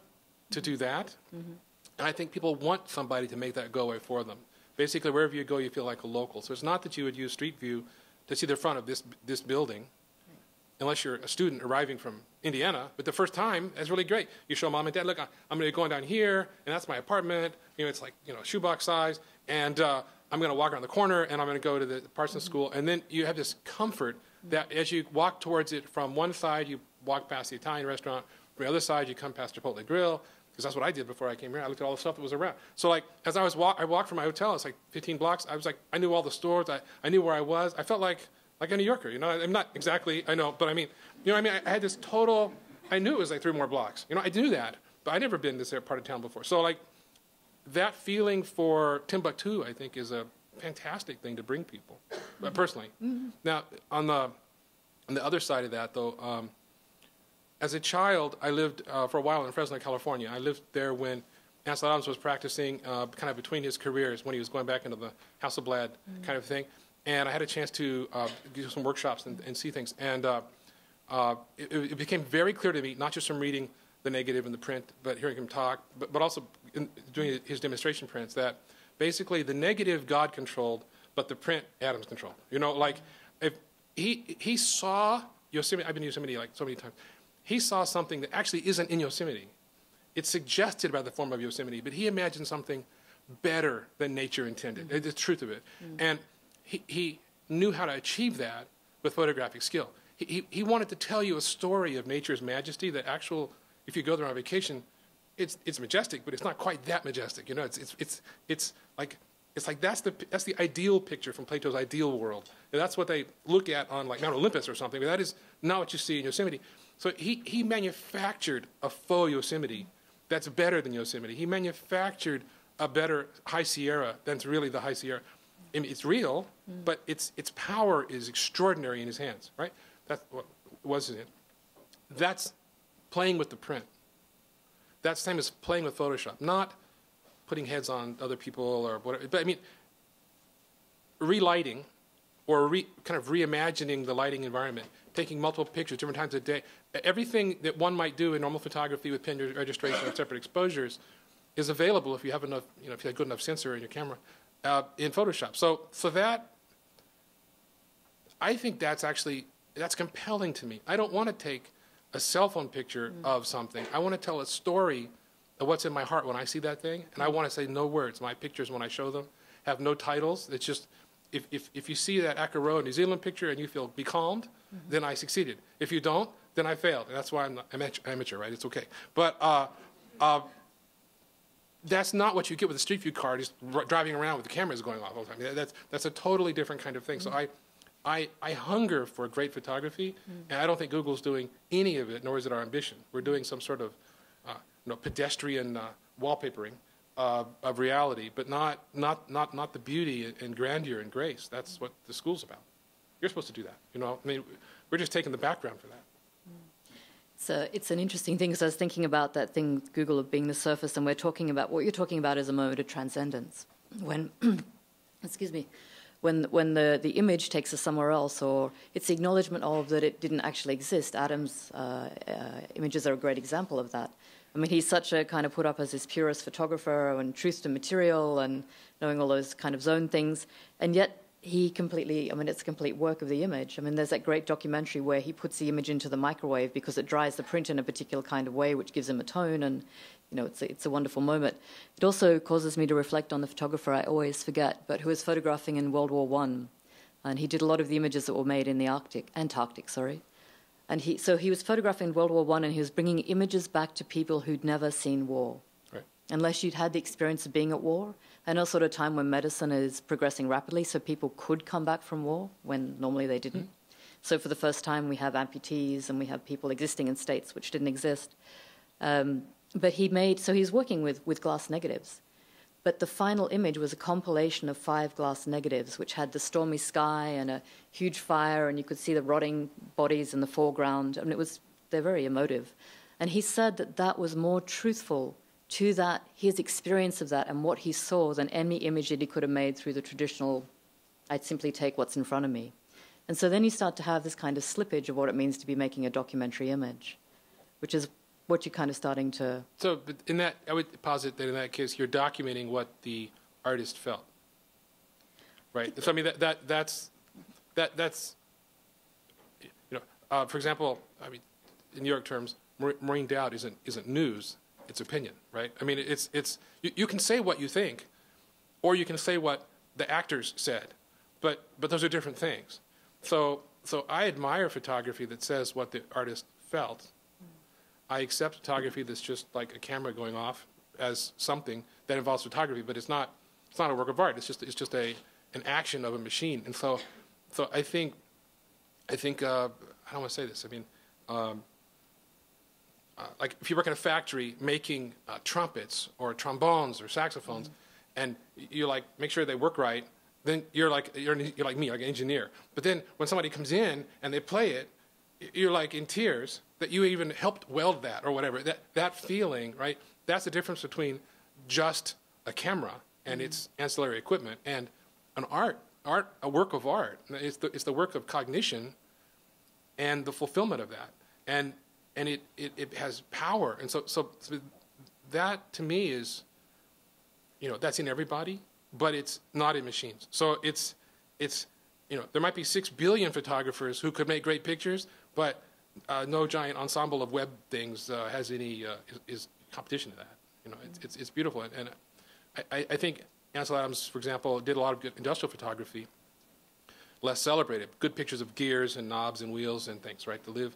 to do that, mm-hmm. and I think people want somebody to make that go away for them. Basically, wherever you go, you feel like a local. So it's not that you would use Street View to see the front of this building, unless you're a student arriving from Indiana. But the first time, that's really great. You show mom and dad, look, I'm going to be going down here, and that's my apartment. You know, it's like, you know, shoebox size, and I'm going to walk around the corner, and I'm going to go to the Parson mm-hmm. School. And then you have this comfort that as you walk towards it, from one side, you walk past the Italian restaurant. From the other side, you come past Chipotle Grill, because that's what I did before I came here. I looked at all the stuff that was around. So, like, as I walked from my hotel, it's like 15 blocks. I was like, I knew all the stores. I knew where I was. I felt like a New Yorker, you know. I'm not exactly, I know, but I mean, you know what I mean? I had this total, I knew it was like 3 more blocks. You know, I knew that, but I'd never been this part of town before. So, like, that feeling for Timbuktu, I think, is a fantastic thing to bring people, personally. Mm-hmm. Now, on the other side of that, though, as a child, I lived for a while in Fresno, California. I lived there when Ansel Adams was practicing kind of between his careers, when he was going back into the Hasselblad mm-hmm. kind of thing. And I had a chance to do some workshops and see things. And it became very clear to me, not just from reading the negative in the print, but hearing him talk, but also in doing his demonstration prints, that basically the negative God controlled, but the print Adams controlled. You know, like, if he saw Yosemite, I've been to Yosemite like so many times, he saw something that actually isn't in Yosemite. It's suggested by the form of Yosemite, but he imagined something better than nature intended, mm-hmm. the truth of it. Mm-hmm. And he knew how to achieve that with photographic skill. He wanted to tell you a story of nature's majesty that if you go there on vacation, it's majestic, but it's not quite that majestic. You know, it's like that's the ideal picture from Plato's ideal world. And that's what they look at on like Mount Olympus or something, but that is not what you see in Yosemite. So he manufactured a faux Yosemite that's better than Yosemite. He manufactured a better High Sierra than's really the High Sierra. I mean, it's real, but its power is extraordinary in his hands, right? That's what was in it. That's playing with the print. That's the same as playing with Photoshop, not putting heads on other people or whatever. But I mean, relighting or kind of reimagining the lighting environment taking multiple pictures different times a day. Everything that one might do in normal photography with pen registration or separate exposures is available if you have enough, if you have a good enough sensor in your camera in Photoshop. So that, I think that's compelling to me. I don't want to take a cell phone picture of something. I want to tell a story of what's in my heart when I see that thing, and I want to say no words. My pictures, when I show them, have no titles. It's just, if you see that Acker New Zealand picture and you feel becalmed, then I succeeded. If you don't, then I failed. And that's why I'm not amateur, right? It's okay. But that's not what you get with a Street View car, just driving around with the cameras going off all the time. That's a totally different kind of thing. So I hunger for great photography, and I don't think Google's doing any of it, nor is it our ambition. We're doing some sort of pedestrian wallpapering of reality, but not the beauty and grandeur and grace. That's what the school's about. You're supposed to do that. I mean, we're just taking the background for that. So it's an interesting thing, because I was thinking about that thing, Google, of being the surface, and we're talking about, what you're talking about is a moment of transcendence. When, excuse me, when the image takes us somewhere else, or it's the acknowledgement of that it didn't actually exist. Adam's images are a great example of that. I mean, he's such a kind of put up as this purist photographer and truth to material and knowing all those kind of zone things, and yet he completely, I mean, it's a complete work of the image. I mean, there's that great documentary where he puts the image into the microwave because it dries the print in a particular kind of way, which gives him a tone, and, it's a wonderful moment. It also causes me to reflect on the photographer I always forget, but who was photographing in World War I, and he did a lot of the images that were made in the Antarctic, and he was photographing in World War I, and he was bringing images back to people who'd never seen war. Right. Unless you'd had the experience of being at war, and also at a time when medicine is progressing rapidly, so people could come back from war when normally they didn't. So for the first time, we have amputees, and we have people existing in states which didn't exist. But he's working with glass negatives. But the final image was a compilation of 5 glass negatives, which had the stormy sky and a huge fire, and you could see the rotting bodies in the foreground. I mean, they're very emotive. And he said that was more truthful to that, his experience of that and what he saw, than any image that he could have made through the traditional, I'd simply take what's in front of me. And so then you start to have this kind of slippage of what it means to be making a documentary image, which is what you're kind of starting to... So, but I would posit that in that case, you're documenting what the artist felt, right? So I mean, that's for example, I mean, in New York terms, Maureen Dowd isn't news, it's opinion, right? I mean, you can say what you think, or you can say what the actors said, but those are different things. So I admire photography that says what the artist felt. I accept photography that's just like a camera going off as something that involves photography, but it's not a work of art. It's just an action of a machine. And so I think I don't want to say this. I mean, like if you work in a factory making trumpets or trombones or saxophones, and you like make sure they work right, then you're like me, like an engineer. But then when somebody comes in and they play it, you're like in tears that you even helped weld that or whatever. That feeling, right? That's the difference between just a camera and its ancillary equipment and an a work of art. It's the work of cognition and the fulfillment of that, and it has power. And so that to me is, that's in everybody, but it's not in machines. So it's there might be 6 billion photographers who could make great pictures, but no giant ensemble of web things has any is competition to that. It's beautiful, and I think Ansel Adams, for example, did a lot of good industrial photography, less celebrated. Good pictures of gears and knobs and wheels and things, right, to live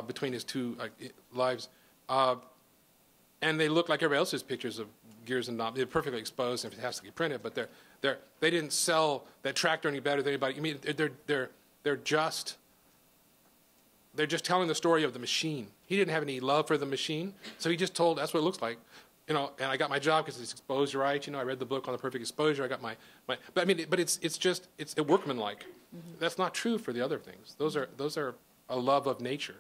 between his two lives, and they look like everybody else's pictures of gears and knobs. They're perfectly exposed and fantastically printed, but they didn't sell that tractor any better than anybody. I mean, they're just telling the story of the machine. He didn't have any love for the machine, so he just told, that's what it looks like. And I got my job because it's exposed right. I read the book on the perfect exposure. I got my but I mean, but it's a workmanlike. That's not true for the other things. Those are a love of nature.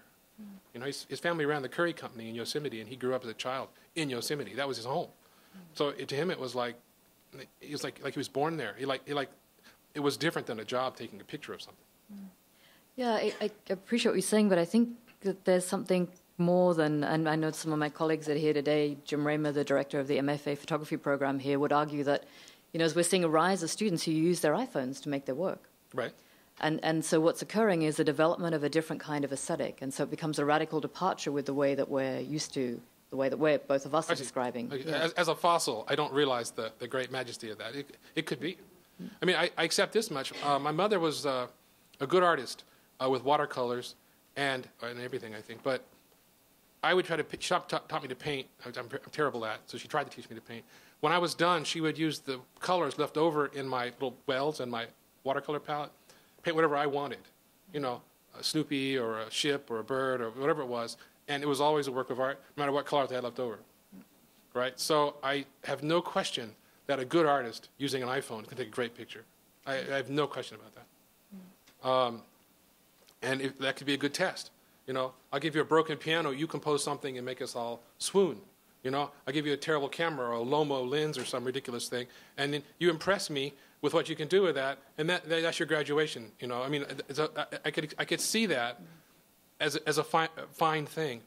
His family ran the Curry Company in Yosemite, and he grew up as a child in Yosemite. That was his home. So to him, it was like he was like he was born there. It was different than a job taking a picture of something. Yeah, I appreciate what you're saying, but I think that there's something more than, and I know some of my colleagues that are here today, Jim Raymer, the director of the MFA photography program here, would argue that, you know, as we're seeing a rise of students who use their iPhones to make their work. Right. And so what's occurring is the development of a different kind of aesthetic, and so it becomes a radical departure with the way that we're used to, the way that both of us are describing. Yeah. As a fossil, I don't realize the great majesty of that. It could be. I mean, I accept this much. My mother was a good artist with watercolors and everything, I think. But I would try to, she taught me to paint. I'm terrible at it, so she tried to teach me to paint. When I was done, she would use the colors left over in my little wells and my watercolor palette, paint whatever I wanted. You know, a Snoopy or a ship or a bird or whatever it was. And it was always a work of art, no matter what color they had left over. Right? So I have no question that a good artist using an iPhone can take a great picture. I have no question about that. And that could be a good test. You know, I'll give you a broken piano, you compose something and make us all swoon. You know, I'll give you a terrible camera or a Lomo lens or some ridiculous thing, and then you impress me with what you can do with that, and that's your graduation. You know, I mean, I could see that as a fine thing.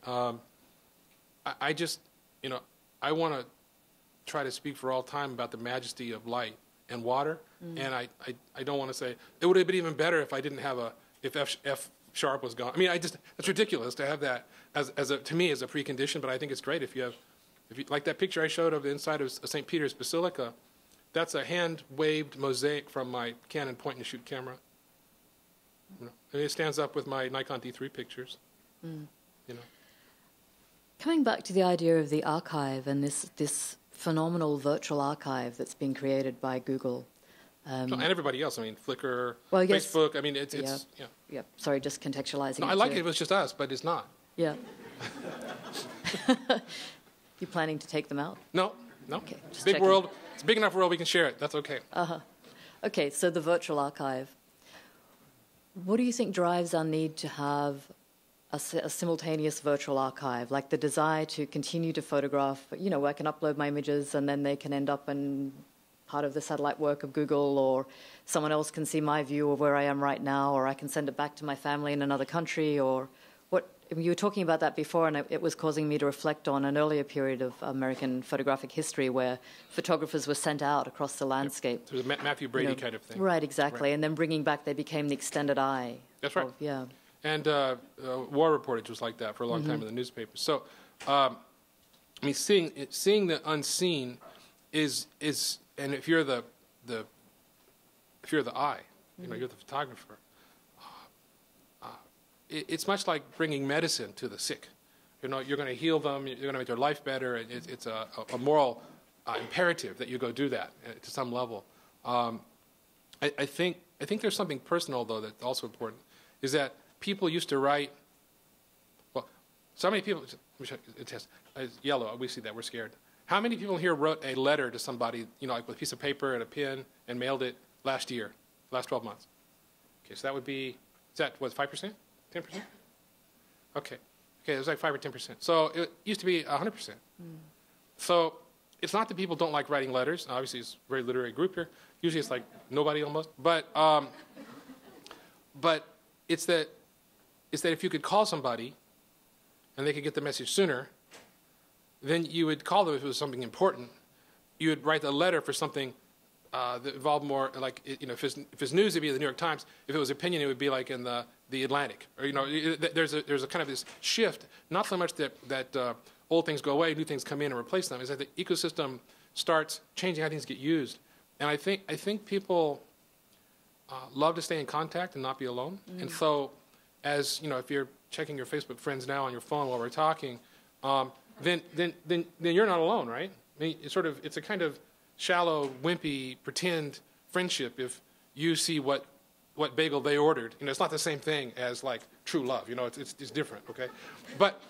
I just, you know, I want to try to speak for all time about the majesty of light and water, and I don't want to say it would have been even better if I didn't have if F sharp was gone. I mean, it's ridiculous to have that to me as a precondition, but I think it's great if you like that picture I showed of the inside of St. Peter's Basilica. That's a hand-waved mosaic from my Canon point-and-shoot camera. You know, and it stands up with my Nikon D3 pictures. You know. Coming back to the idea of the archive and this phenomenal virtual archive that's been created by Google. And everybody else. I mean, Flickr, well, yes, Facebook. I mean, it's yeah. Yeah. Sorry, just contextualizing. No, I like it if it was just us, but it's not. Yeah. You planning to take them out? No. Okay. It's a big world. It's a big enough world we can share it. That's okay. Okay, so the virtual archive. What do you think drives our need to have a simultaneous virtual archive, like the desire to continue to photograph? You know, I can upload my images and then they can end up in part of the satellite work of Google, or someone else can see my view of where I am right now, or I can send it back to my family in another country, or what? You were talking about that before, and it was causing me to reflect on an earlier period of American photographic history where photographers were sent out across the landscape. It was a Matthew Brady kind of thing. Right, exactly. Right. And then bringing back, they became the extended eye. That's right. Yeah. And war reportage was like that for a long time in the newspaper. So, I mean, seeing the unseen is, and if you're the eye, you know, you're the photographer. It's much like bringing medicine to the sick. You know, you're going to heal them. You're going to make their life better. It's a moral imperative that you go do that to some level. I think there's something personal though that's also important. Is that people used to write. Well, so many people. It's yellow. We see that. We're scared. How many people here wrote a letter to somebody, you know, like with a piece of paper and a pen, and mailed it last 12 months? Okay, so that would be. Is that what, 5%? 10%? Okay, it was like 5 or 10%. So it used to be 100%. So it's not that people don't like writing letters. Obviously, it's a very literary group here. Usually, it's like nobody almost. But it's that if you could call somebody, and they could get the message sooner, then you would call them if it was something important. You would write a letter for something that involved more, like, you know, if it's news, it'd be the New York Times. If it was opinion, it would be like in the Atlantic. Or, you know, there's a kind of this shift. Not so much that old things go away, new things come in and replace them. Is that the ecosystem starts changing how things get used. And I think people love to stay in contact and not be alone. And so, as you know, if you're checking your Facebook friends now on your phone while we're talking, then you're not alone, right? I mean, it's a kind of shallow, wimpy, pretend friendship if you see what bagel they ordered. You know, it's not the same thing as like true love. You know, it's different. Okay, but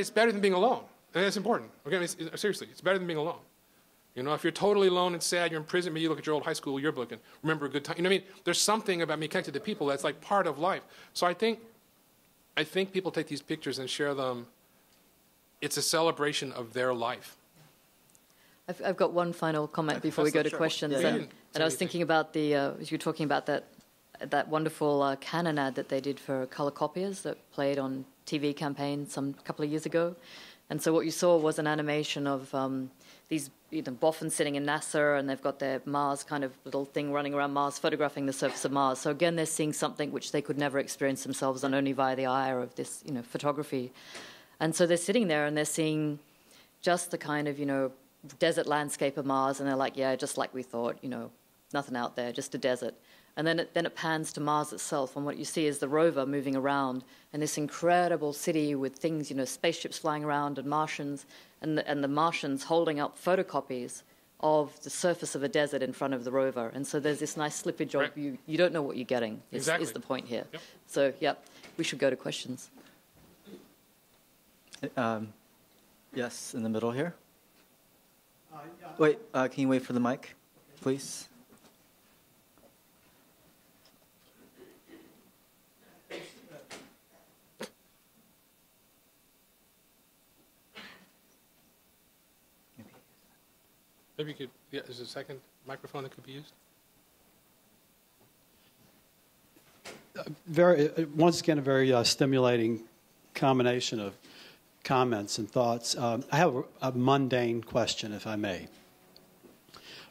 it's better than being alone, and that's important. Okay, seriously, it's better than being alone. You know, if you're totally alone and sad, you're in prison, maybe you look at your old high school yearbook and remember a good time. You know what I mean? There's something about being connected to people that's like part of life. So I think people take these pictures and share them. It's a celebration of their life. I've got one final comment before we go to questions. And I was thinking about as you were talking about that that wonderful Canon ad that they did for color copiers that played on TV campaign a couple of years ago. And so what you saw was an animation of these boffins sitting in NASA, and they've got their Mars kind of little thing running around Mars, photographing the surface of Mars. So again, they're seeing something which they could never experience themselves and only via the eye of this, photography. And so they're sitting there and they're seeing just the kind of, desert landscape of Mars, and they're like, yeah, just like we thought, nothing out there, just a desert. And then it pans to Mars itself, and what you see is the rover moving around, and this incredible city with things, spaceships flying around, and Martians, and the Martians holding up photocopies of the surface of a desert in front of the rover. And so there's this nice slippage of you don't know what you're getting, is the point here. Yep. So, we should go to questions. Yes, in the middle here. Wait, can you wait for the mic, please? Maybe you could, is there a second microphone that could be used? Once again, a very stimulating combination of comments and thoughts. I have a mundane question, if I may,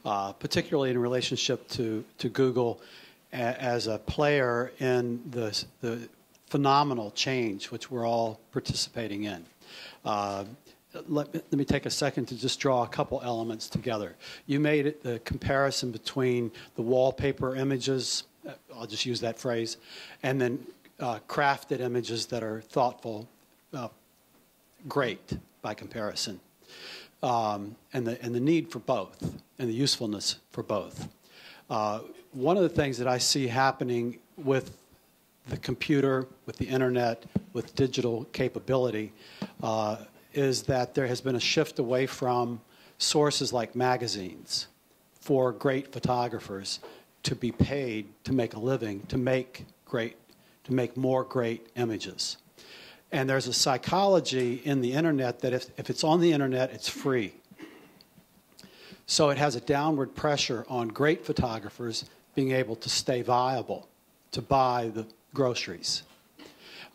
particularly in relationship to Google as a player in the phenomenal change which we're all participating in. Let me take a second to just draw a couple elements together. You made the comparison between the wallpaper images, I'll just use that phrase, and then crafted images that are thoughtful, great by comparison, and the need for both, and the usefulness for both. One of the things that I see happening with the computer, with the internet, with digital capability, is that there has been a shift away from sources like magazines for great photographers to be paid to make a living, to make more great images. And there's a psychology in the internet that if it's on the internet, it's free. So it has a downward pressure on great photographers being able to stay viable, to buy the groceries.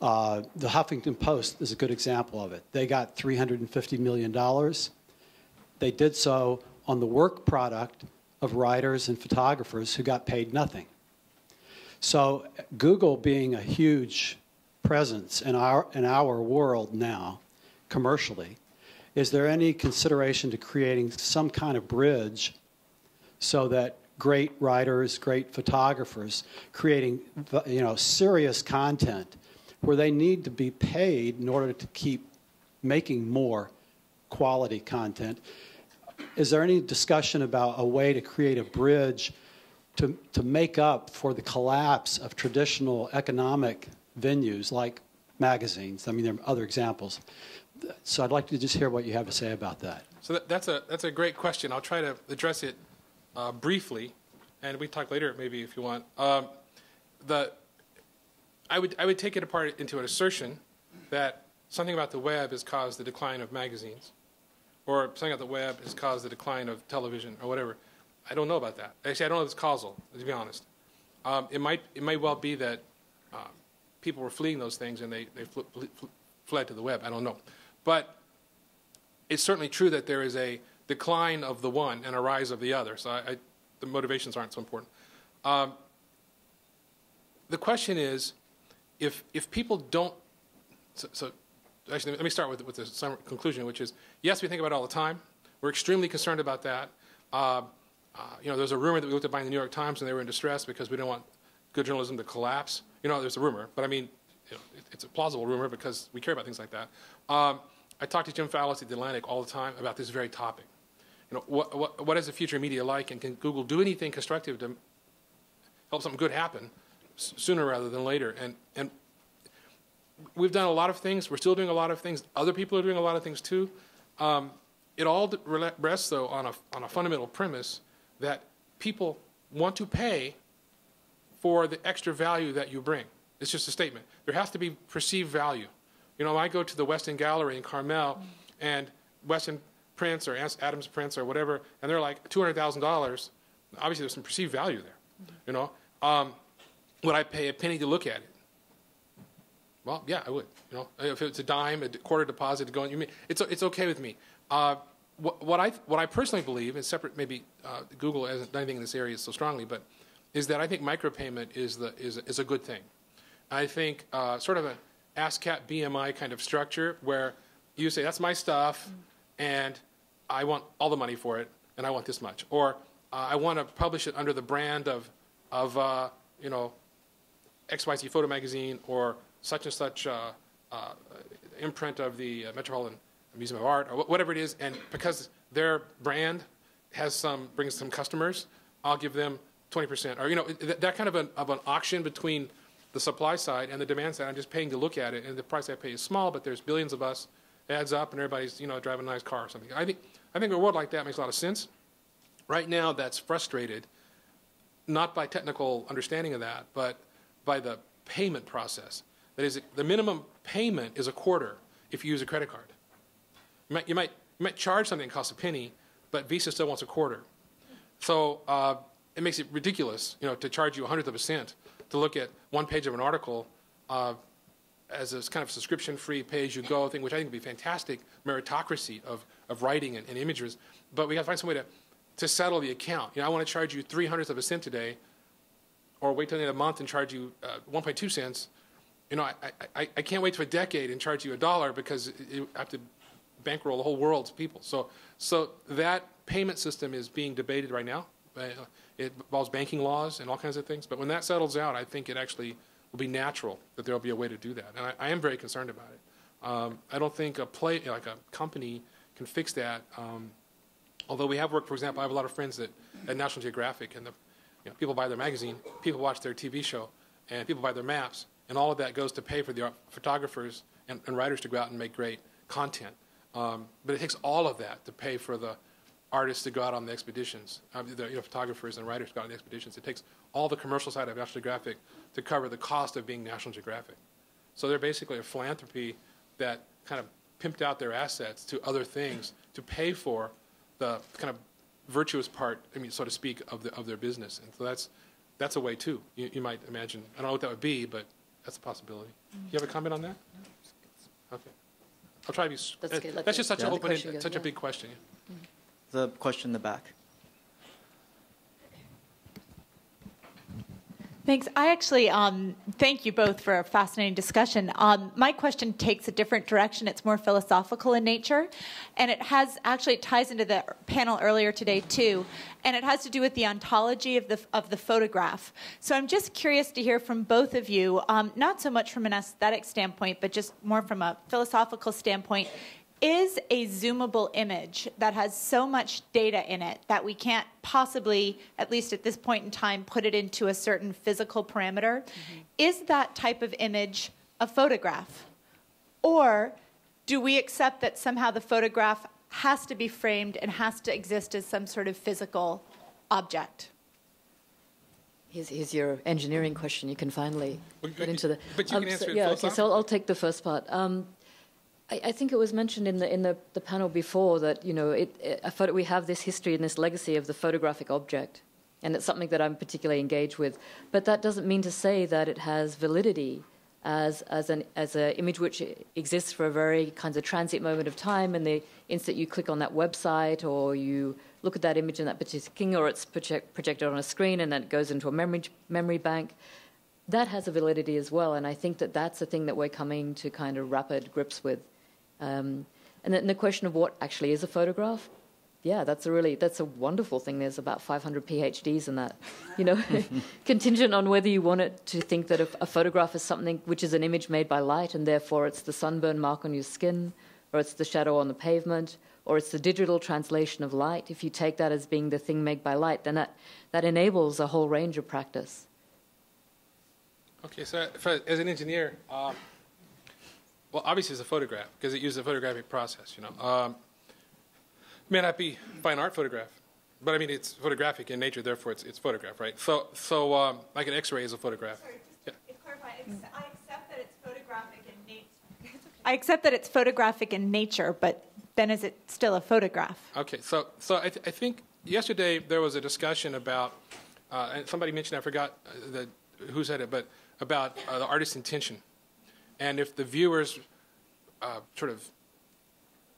The Huffington Post is a good example of it. They got $350 million. They did so on the work product of writers and photographers who got paid nothing. So Google being a huge presence in our world now, commercially, is there any consideration to creating some kind of bridge so that great writers, great photographers, creating serious content where they need to be paid in order to keep making more quality content? Is there any discussion about a way to create a bridge to make up for the collapse of traditional economic venues like magazines? I mean, there are other examples. So I'd like to just hear what you have to say about that. So that's a great question. I'll try to address it briefly, and we can talk later maybe if you want. I would take it apart into an assertion that something about the web has caused the decline of magazines, or something about the web has caused the decline of television, or whatever. I don't know about that. Actually, I don't know if it's causal, to be honest. It might well be that people were fleeing those things and they fled to the web. I don't know. But it's certainly true that there is a decline of the one and a rise of the other. So the motivations aren't so important. The question is, if people don't, so actually let me start with the summary conclusion, which is, yes, we think about it all the time. We're extremely concerned about that. There's a rumor that we looked at buying the New York Times and they were in distress because we don't want good journalism to collapse. There's a rumor, but I mean, it's a plausible rumor because we care about things like that. I talk to Jim Fallis at The Atlantic all the time about this very topic. What is the future of media like, and can Google do anything constructive to help something good happen sooner rather than later? And we've done a lot of things. We're still doing a lot of things. Other people are doing a lot of things too. It all rests, though, on a fundamental premise that people want to pay for the extra value that you bring. It's just a statement. There has to be perceived value. I go to the Weston Gallery in Carmel, and Weston prints or Adams prints or whatever, and they're like $200,000. Obviously, there's some perceived value there. would I pay a penny to look at it? Well, yeah, I would. You know, if it's a dime, a quarter deposit to go in, it's okay with me. What I personally believe, and separate, maybe Google hasn't done anything in this area so strongly, but is that I think micropayment is a good thing. I think sort of an ASCAP BMI kind of structure where you say that's my stuff, and I want all the money for it, and I want this much, or I want to publish it under the brand of you know, XYZ Photo Magazine or such and such imprint of the Metropolitan Museum of Art, or whatever it is, and because their brand brings some customers, I'll give them 20%, or you know, that kind of an auction between the supply side and the demand side. I'm just paying to look at it, and the price I pay is small, but there's billions of us, it adds up, and everybody's, you know, driving a nice car or something. I think a world like that makes a lot of sense. Right now, that's frustrated, not by technical understanding of that, but by the payment process. That is, the minimum payment is a quarter if you use a credit card. You might charge something that costs a penny, but Visa still wants a quarter. So it makes it ridiculous, you know, to charge you 1/100 of a cent to look at one page of an article as a kind of subscription-free, pay-as-you-go thing, which I think would be fantastic meritocracy of writing and images. But we got to find some way to settle the account. You know, I want to charge you 3/100 of a cent today, or wait till the end of the month and charge you 1.2 cents. You know, I can't wait for a decade and charge you $1 because I have to bankroll the whole world's people. So that payment system is being debated right now. It involves banking laws and all kinds of things. But when that settles out, I think it actually will be natural that there will be a way to do that. And I am very concerned about it. I don't think like a company can fix that. Although we have worked, for example, I have a lot of friends at National Geographic, and people buy their magazine, people watch their TV show, and people buy their maps, and all of that goes to pay for the photographers and writers to go out and make great content. But it takes all of that to pay for the artists to go out on the expeditions, the photographers and writers to go out on the expeditions. It takes all the commercial side of National Geographic to cover the cost of being National Geographic. So they're basically a philanthropy that kind of pimped out their assets to other things to pay for the kind of virtuous part, so to speak, of their business. And so that's a way too. You might imagine. I don't know what that would be, but that's a possibility. You have a comment on that? No. Okay. I'll try to be. That's just such a big question. Yeah. The question in the back. Thanks. I actually thank you both for a fascinating discussion. My question takes a different direction. It's more philosophical in nature, and it ties into the panel earlier today too, and it has to do with the ontology of the photograph. So I'm just curious to hear from both of you, not so much from an aesthetic standpoint, but just more from a philosophical standpoint. Is a zoomable image that has so much data in it that we can't possibly, at least at this point in time, put it into a certain physical parameter, is that type of image a photograph? Or do we accept that somehow the photograph has to be framed and has to exist as some sort of physical object? Here's your engineering question. You can finally get into the... But you can answer it. Yeah, okay, so I'll take the first part. I think it was mentioned in the panel before that we have this history and this legacy of the photographic object, and it's something that I'm particularly engaged with. But that doesn't mean to say that it has validity as an image which exists for a very kind of transient moment of time, and the instant you click on that website or you look at that image in that particular thing, or it's projected on a screen and then it goes into a memory bank. That has a validity as well, and I think that that's a thing that we're coming to kind of rapid grips with. And then the question of what actually is a photograph, yeah, that's a wonderful thing. There's about 500 PhDs in that, contingent on whether you want it to think that a photograph is something which is an image made by light, and therefore it's the sunburn mark on your skin, or it's the shadow on the pavement, or it's the digital translation of light. If you take that as being the thing made by light, then that enables a whole range of practice. Okay, so as an engineer, well, obviously it's a photograph because it uses a photographic process, May not be fine art photograph, but it's photographic in nature, therefore it's photograph, right? So like an X-ray is a photograph. Sorry, just to clarify, I accept that it's photographic in nature. I accept that it's photographic in nature, but then is it still a photograph? Okay, so I think yesterday there was a discussion about, and somebody mentioned, I forgot, the who said it, but about the artist's intention. And if the viewer's sort of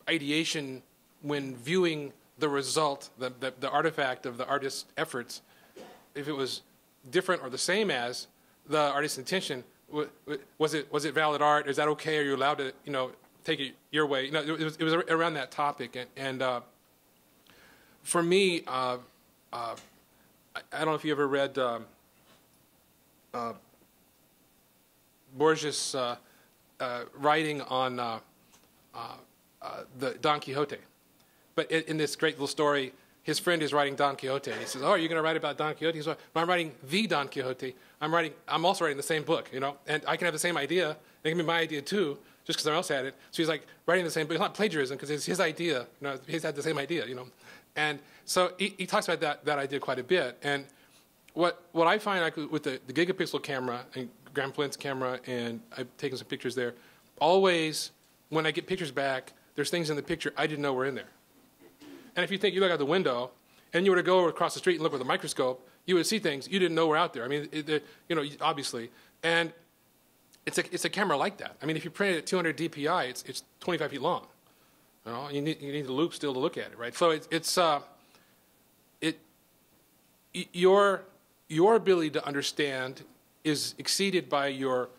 ideation when viewing the result, the artifact of the artist's efforts, if it was different or the same as the artist's intention, was it valid art? Is that okay? Are you allowed to, take it your way? It was around that topic. And for me, I don't know if you ever read Borges' writing on the Don Quixote. But in this great little story, his friend is writing Don Quixote. And he says, "Oh, are you going to write about Don Quixote?" He says, "I'm writing the Don Quixote. I'm also writing the same book, and I can have the same idea. It can be my idea too, just because someone else had it." So he's like writing the same book. It's not plagiarism because it's his idea. He's had the same idea, And so he talks about that idea quite a bit. And what I find like with the gigapixel camera and Graham Flint's camera, and I've taken some pictures there, always when I get pictures back, there's things in the picture I didn't know were in there. And if you look out the window, and you were to go across the street and look with a microscope, you would see things you didn't know were out there. I mean, obviously. And it's a camera like that. I mean, if you print it at 200 DPI, it's 25 feet long. You need the loop still to look at it, right? So your ability to understand is exceeded by your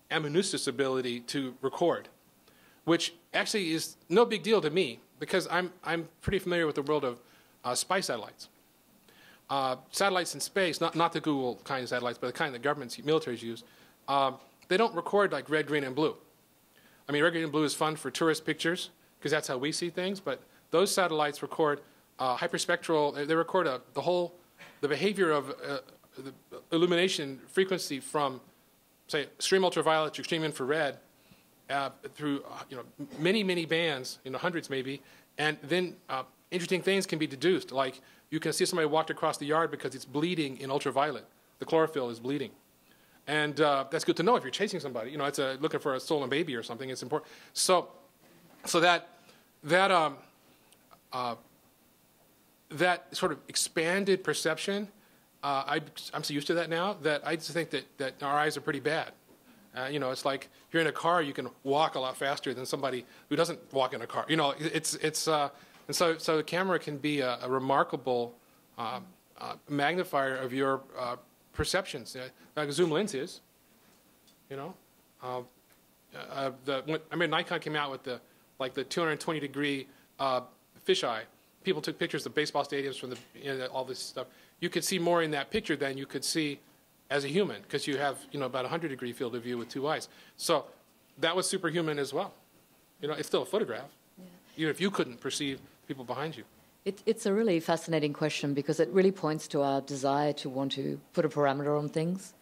amanuensis ability to record, which actually is no big deal to me because I'm pretty familiar with the world of spy satellites. Satellites in space, not the Google kind of satellites, but the kind that governments, militaries use, they don't record like red, green, and blue. I mean, red, green, and blue is fun for tourist pictures because that's how we see things, but those satellites record hyperspectral, they record the behavior of the illumination frequency from, say, extreme ultraviolet to extreme infrared through many bands, hundreds maybe, and then interesting things can be deduced, like you can see somebody walked across the yard because it's bleeding in ultraviolet. The chlorophyll is bleeding. And that's good to know if you're chasing somebody. It's looking for a stolen baby or something. It's important. So that sort of expanded perception, I'm so used to that now that I just think that our eyes are pretty bad. It's like if you're in a car, you can walk a lot faster than somebody who doesn't walk in a car. And so the camera can be a remarkable magnifier of your perceptions, like a zoom lens is. I mean, Nikon came out with the 220-degree fisheye. People took pictures of baseball stadiums from all this stuff. You could see more in that picture than you could see as a human because you have about 100-degree field of view with two eyes. So that was superhuman as well. It's still a photograph, even if you couldn't perceive people behind you. It's a really fascinating question because it really points to our desire to want to put a parameter on things.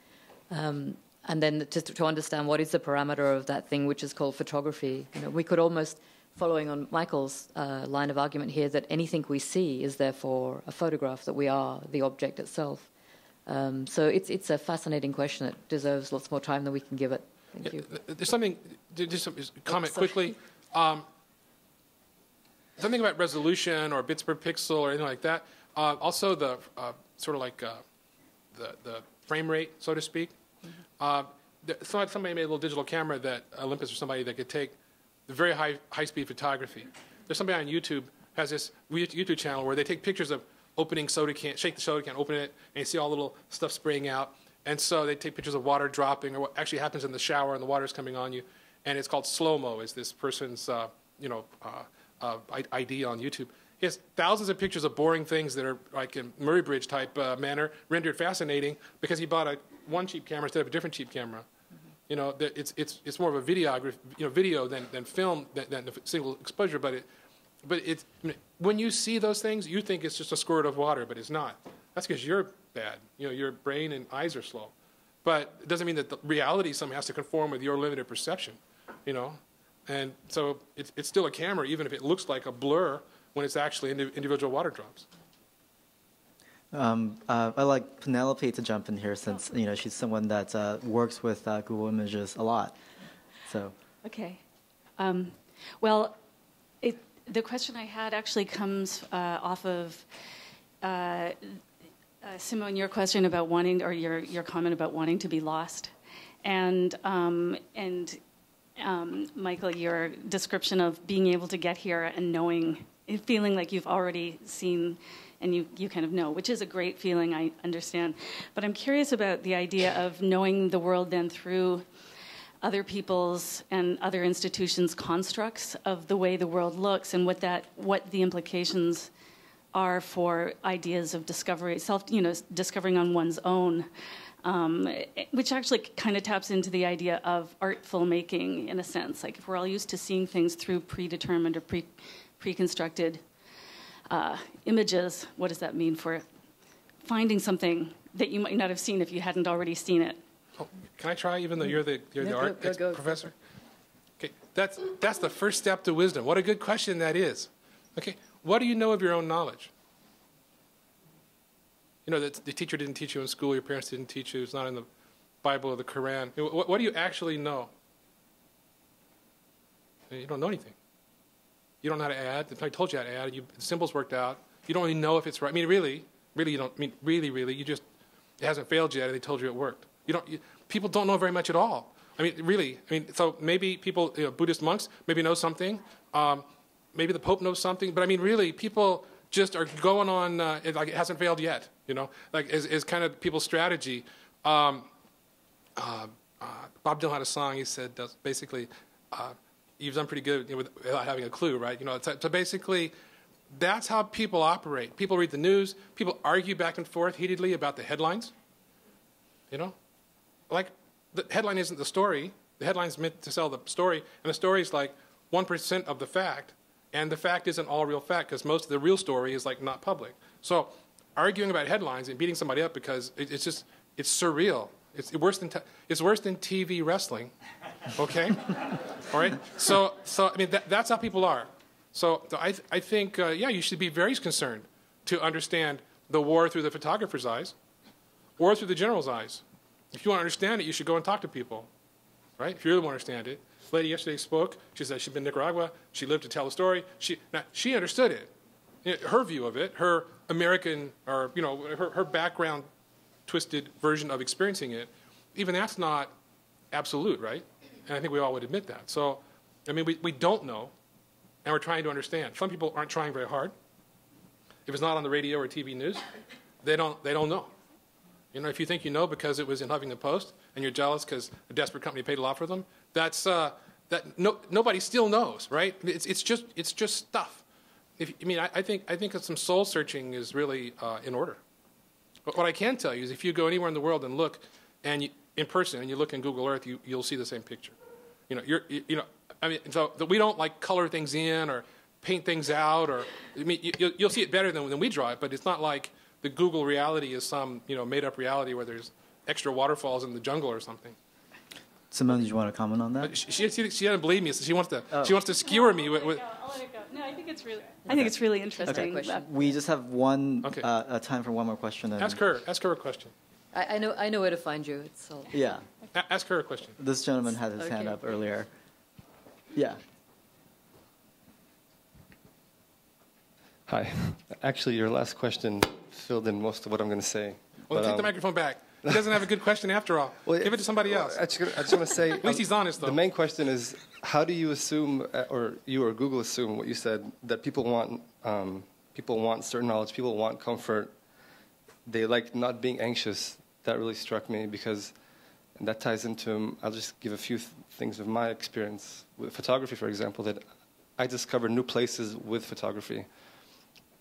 And then to understand what is the parameter of that thing which is called photography. We could almost, following on Michael's line of argument here, that anything we see is therefore a photograph, that we are the object itself. So it's a fascinating question that deserves lots more time than we can give it. Thank you. There's something, just a comment quickly. Something about resolution or bits per pixel or anything like that. Also the sort of like the frame rate, so to speak. Somebody made a little digital camera that Olympus or somebody that could take the very high-speed photography. There's somebody on YouTube has this YouTube channel where they take pictures of opening soda can, shake the soda can, open it, and you see all the little stuff spraying out. And so they take pictures of water dropping or what actually happens in the shower and the water's coming on you. And it's called slow-mo, is this person's ID on YouTube. He has thousands of pictures of boring things that are like in Murray Bridge type manner, rendered fascinating because he bought one cheap camera instead of a different cheap camera. It's more of a videography, video than film than a single exposure. But when you see those things, you think it's just a squirt of water, but it's not. That's because you're bad. Your brain and eyes are slow. But it doesn't mean that the reality somehow has to conform with your limited perception. And so it's still a camera, even if it looks like a blur when it's actually individual water drops. I'd like Penelope to jump in here since she's someone that works with Google Images a lot. So. Okay. The question I had actually comes off of Simone, your question about wanting, or your comment about wanting to be lost, and Michael, your description of being able to get here and knowing, feeling like you've already seen and you kind of know, which is a great feeling, I understand. But I'm curious about the idea of knowing the world then through other people's and other institutions' constructs of the way the world looks, and what the implications are for ideas of discovery, discovering on one's own, which actually kind of taps into the idea of artful making in a sense. Like if we're all used to seeing things through predetermined or pre-constructed images, what does that mean for finding something that you might not have seen if you hadn't already seen it? Oh, can I try, even though you're the art professor? Okay, that's the first step to wisdom. What a good question that is. Okay, what do you know of your own knowledge? You know that the teacher didn't teach you in school, your parents didn't teach you, it's not in the Bible or the Quran. What do you actually know? You don't know anything. You don't know how to add. I told you how to add. The symbols worked out. You don't really know if it's right. I mean, really, you don't. I mean, really, you just, it hasn't failed yet, and they told you it worked. People don't know very much at all. I mean, really. I mean, so maybe people, Buddhist monks, maybe know something. Maybe the Pope knows something. But I mean, really, people just are going on like it hasn't failed yet. Like is kind of people's strategy. Bob Dylan had a song. He said basically, you've done pretty good without having a clue, right? So basically, that's how people operate. People read the news. People argue back and forth heatedly about the headlines. Like the headline isn't the story. The headline's meant to sell the story, and the story is like 1% of the fact, and the fact isn't all real fact because most of the real story is like not public. So arguing about headlines and beating somebody up because it's surreal. It's worse than TV wrestling. Okay, all right. So I mean that's how people are. So I think you should be very concerned to understand the war through the photographer's eyes, or through the general's eyes. If you want to understand it, you should go and talk to people, right? If you really want to understand it. This lady yesterday spoke. She said she'd been in Nicaragua. She lived to tell the story. She understood it. Her view of it, her American, or her background twisted version of experiencing it, even that's not absolute, right? And I think we all would admit that. So, I mean, we don't know, and we're trying to understand. Some people aren't trying very hard. If it's not on the radio or TV news, they don't know. If you think you know because it was in Huffington Post and you're jealous because a desperate company paid a lot for them, nobody still knows, right? It's just stuff. I think that some soul searching is really in order. But what I can tell you is if you go anywhere in the world and look, and in person, and you look in Google Earth, you'll see the same picture. So that we don't like color things in or paint things out, or you'll see it better than we draw it. But it's not like the Google reality is some made-up reality where there's extra waterfalls in the jungle or something. Simone, did you want to comment on that? She doesn't believe me, so she wants to skewer me with. I'll let it go. No, I think it's really interesting. Okay. We just have time for one more question. Ask her a question. I know where to find you. It's all... Yeah. Ask her a question. This gentleman had his hand up earlier. Yeah. Hi. Actually, your last question filled in most of what I'm going to say. Well, take the microphone back. He doesn't have a good question after all. Well, give it to somebody else. I just want to say... At least he's honest, though. The main question is, how do you assume, or you or Google assume what you said, that people want certain knowledge, people want comfort, they like not being anxious. That really struck me because that ties into, I'll just give a few things of my experience with photography, for example, that I discovered new places with photography.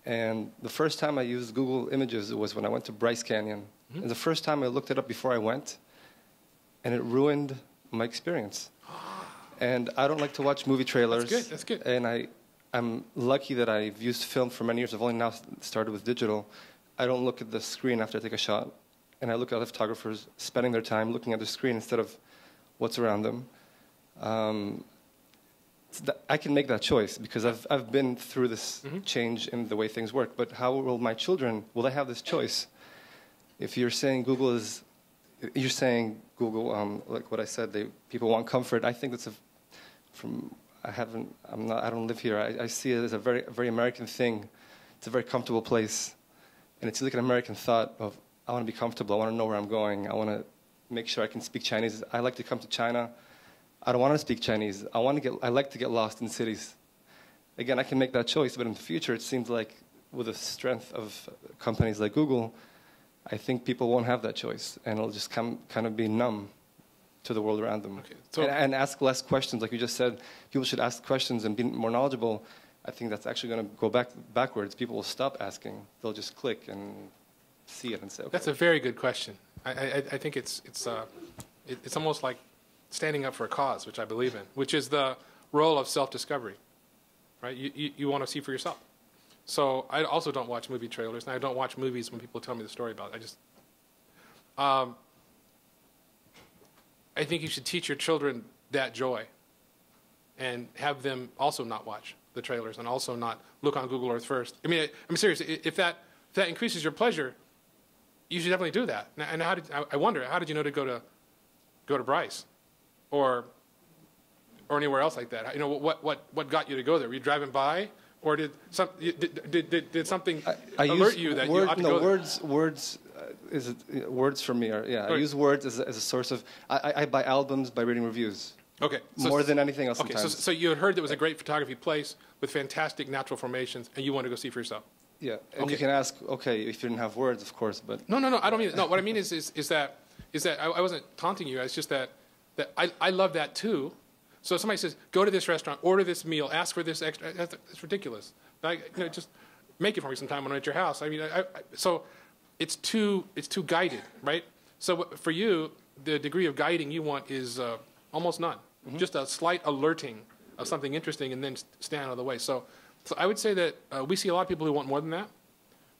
And the first time I used Google Images was when I went to Bryce Canyon. Mm-hmm. And the first time I looked it up before I went, and it ruined my experience. And I don't like to watch movie trailers. That's good. And I'm lucky that I've used film for many years. I've only now started with digital. I don't look at the screen after I take a shot. And I look at other photographers spending their time looking at the screen instead of what's around them. I can make that choice because I've been through this change in the way things work. But how will my children, will they have this choice? If you're saying Google, like what I said, people want comfort. I think that's I don't live here. I see it as a very, very American thing. It's a very comfortable place. And it's like an American thought of, I want to be comfortable, I want to know where I'm going, I want to make sure I can speak Chinese. I like to come to China. I don't want to speak Chinese. I like to get lost in cities. Again, I can make that choice, but in the future, it seems like with the strength of companies like Google, I think people won't have that choice, and it'll just kind of be numb to the world around them. Okay, so and ask less questions. Like you just said, people should ask questions and be more knowledgeable. I think that's actually going to go backwards. People will stop asking. They'll just click and see it and say, okay. That's a very good question. I think it's almost like standing up for a cause, which I believe in, which is the role of self-discovery, right? You want to see for yourself. So I also don't watch movie trailers, and I don't watch movies when people tell me the story about it. I think you should teach your children that joy and have them also not watch the trailers and also not look on Google Earth first. I mean, I'm serious. If that increases your pleasure, you should definitely do that. And I wonder, how did you know to go to Bryce or anywhere else like that? You know, what got you to go there? Were you driving by? Or did something alert you that you ought to go there? Words for me are, yeah, I use words as a source of, I buy albums by reading reviews. Okay. More than anything else okay, sometimes. So you had heard there was a great photography place with fantastic natural formations, and you wanted to go see for yourself. Yeah, and you can ask, okay, if you didn't have words, of course, but... No, I don't mean, no, what I mean is that I wasn't taunting you, it's just that I love that too. So if somebody says, go to this restaurant, order this meal, ask for this extra, that's ridiculous. Just make it for me sometime when I'm at your house. I mean, so it's too guided, right? So for you, the degree of guiding you want is almost none. Mm-hmm. Just a slight alerting of something interesting and then stand out of the way. So I would say that we see a lot of people who want more than that,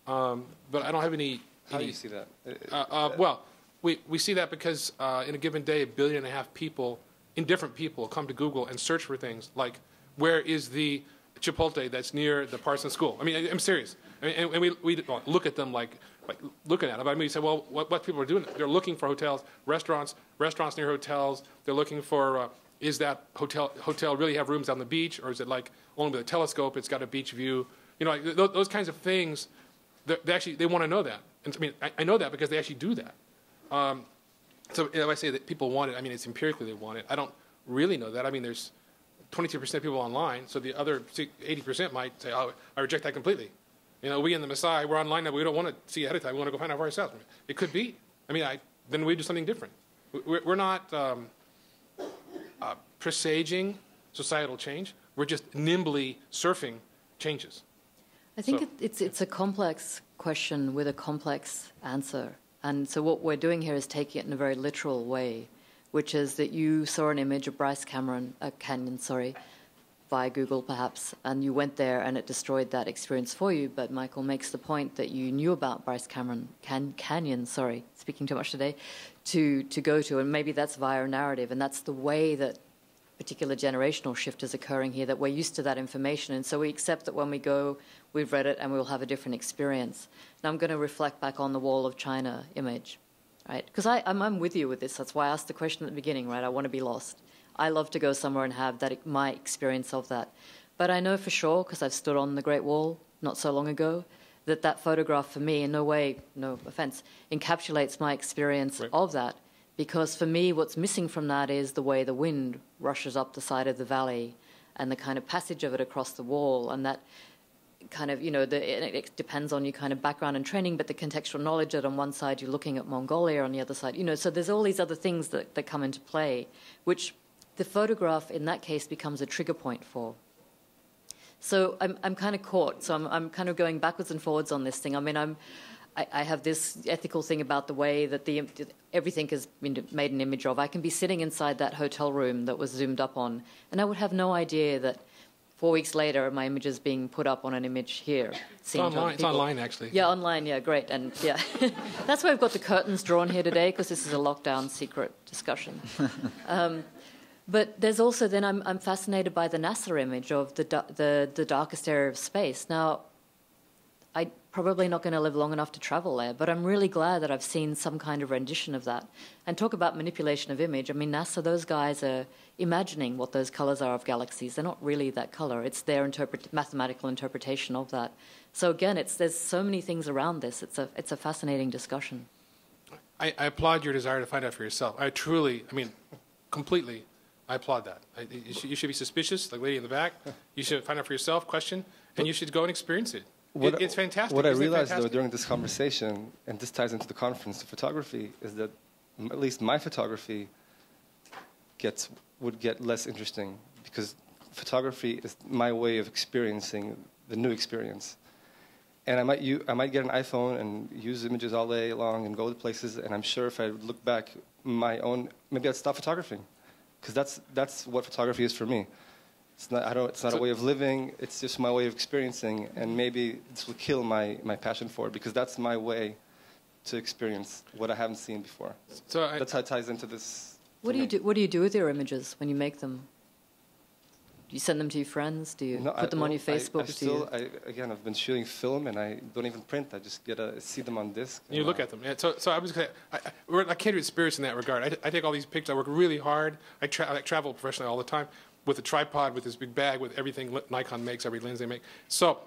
but I don't have any... How do you see that? Well, we see that because in a given day, 1.5 billion people, indifferent people, come to Google and search for things like, where is the Chipotle that's near the Parson school? I mean, I'm serious. I mean, and we look at them like looking at them. I mean, you say, well, what people are doing? They're looking for hotels, restaurants near hotels. They're looking for, is that hotel really have rooms on the beach, or is it like only with a telescope, it's got a beach view? You know, like those kinds of things, they want to know that. And I mean, I know that because they actually do that. So if I say that people want it, I mean, it's empirically they want it. I don't really know that. I mean, there's 22% of people online, so the other 80% might say, oh, I reject that completely. You know, we in the Messiah, we're online now, we don't want to see ahead of time. We want to go find out for ourselves. It could be. I mean, then we do something different. We're not presaging societal change. We're just nimbly surfing changes. I think it's a complex question with a complex answer. And so what we're doing here is taking it in a very literal way, which is that you saw an image of Bryce Canyon, via Google perhaps, and you went there and it destroyed that experience for you. But Michael makes the point that you knew about Bryce Canyon, speaking too much today, to go to, and maybe that's via a narrative, and that's the way that particular generational shift is occurring here, that we're used to that information, and so we accept that when we go, we've read it, and we'll have a different experience. Now I'm going to reflect back on the Wall of China image, right? Because I'm with you with this. That's why I asked the question at the beginning, right? I want to be lost. I love to go somewhere and have my experience of that. But I know for sure, because I've stood on the Great Wall not so long ago, that photograph for me, in no way, no offense, encapsulates my experience of that. Because for me, what's missing from that is the way the wind rushes up the side of the valley and the kind of passage of it across the wall, and that kind of, it depends on your kind of background and training, but the contextual knowledge that on one side you're looking at Mongolia, on the other side, so there's all these other things that come into play, which the photograph in that case becomes a trigger point for. So I'm kind of caught. So I'm kind of going backwards and forwards on this thing. I mean, I have this ethical thing about the way that everything is made an image of. I can be sitting inside that hotel room that was zoomed up on, and I would have no idea that 4 weeks later my image is being put up on an image here. It's online, actually. Yeah, online, yeah, great. And yeah, that's why I've got the curtains drawn here today, because this is a lockdown secret discussion. But there's also, then I'm fascinated by the NASA image of the darkest area of space. Now, I'm probably not going to live long enough to travel there, but I'm really glad that I've seen some kind of rendition of that. And talk about manipulation of image. I mean, NASA, those guys are imagining what those colors are of galaxies. They're not really that color. It's their mathematical interpretation of that. So again, there's so many things around this. It's a fascinating discussion. I applaud your desire to find out for yourself. I truly, I mean, completely, I applaud that. You should be suspicious, like lady in the back. You should find out for yourself, question, and you should go and experience it. It's fantastic. What I realized, though, during this conversation, and this ties into the conference of photography, is that at least my photography would get less interesting, because photography is my way of experiencing the new experience. And I might get an iPhone and use images all day long and go to places, and I'm sure if I look back maybe I'd stop photographing, because that's what photography is for me. It's not a way of living. It's just my way of experiencing, and maybe this will kill my passion for it, because that's my way to experience what I haven't seen before. So that's how it ties into this. What do you do with your images when you make them? Do you send them to your friends? Do you put them on your Facebook? I've been shooting film, and I don't even print. I just see them on disc. You look at them. So I was we're a kindred spirits in that regard. I take all these pictures. I work really hard. I travel professionally all the time with a tripod, with this big bag, with everything Nikon makes, every lens they make. So,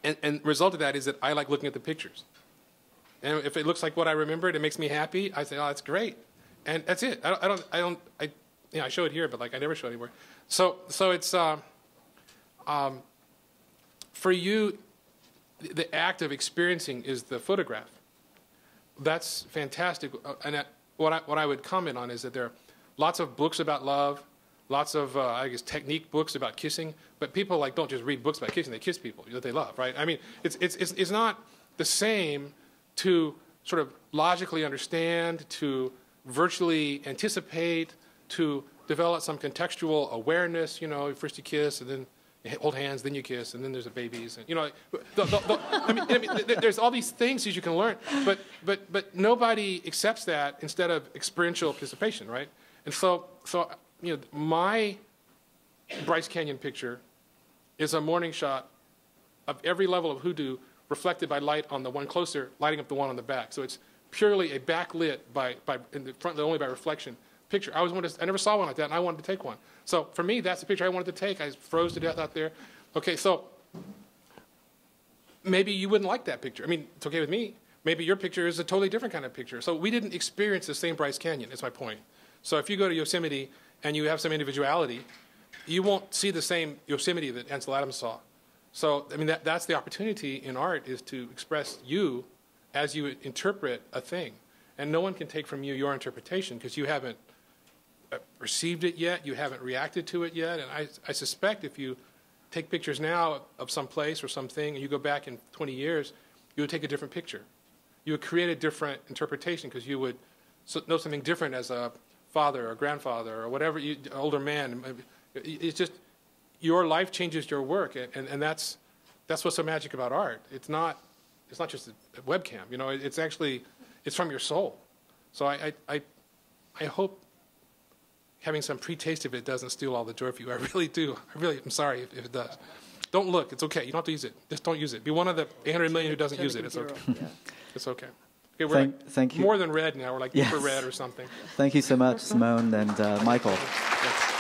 and the result of that is that I like looking at the pictures. And if it looks like what I remembered, it makes me happy. I say, oh, that's great. And that's it. I show it here, but like I never show it anywhere. So it's for you, the act of experiencing is the photograph. That's fantastic. And what I would comment on is that there are lots of books about love, lots of technique books about kissing, but people don't just read books about kissing; they kiss people that they love, right? I mean, it's not the same to sort of logically understand, to virtually anticipate, to develop some contextual awareness. First you kiss, and then you hold hands, then you kiss, and then there's the babies, and there's all these things that you can learn, but nobody accepts that instead of experiential participation, right? And so my Bryce Canyon picture is a morning shot of every level of hoodoo reflected by light on the one closer, lighting up the one on the back. So it's purely a backlit in the front, only by reflection picture. I never saw one like that, and I wanted to take one. So for me, that's the picture I wanted to take. I froze to death out there. Okay, so maybe you wouldn't like that picture. I mean, it's okay with me. Maybe your picture is a totally different kind of picture. So we didn't experience the same Bryce Canyon, is my point. So if you go to Yosemite and you have some individuality, you won't see the same Yosemite that Ansel Adams saw. So, I mean, that's the opportunity in art, is to express you as you interpret a thing. And no one can take from you your interpretation because you haven't received it yet, you haven't reacted to it yet. And I suspect if you take pictures now of some place or something and you go back in 20 years, you would take a different picture. You would create a different interpretation because you would know something different as a father or grandfather or whatever, older man. It's just your life changes your work, and that's what's so magic about art. It's not just a webcam. It's from your soul. So I hope having some pre-taste of it doesn't steal all the joy for you. I really do. I'm sorry if it does. Don't look. It's okay. You don't have to use it. Just don't use it. Be one of the 800 million who doesn't use it. It's okay. Yeah. It's okay. Okay, we're thank you. More than red now. We're like infrared or something. Thank you so much, Simone and Michael. Yes.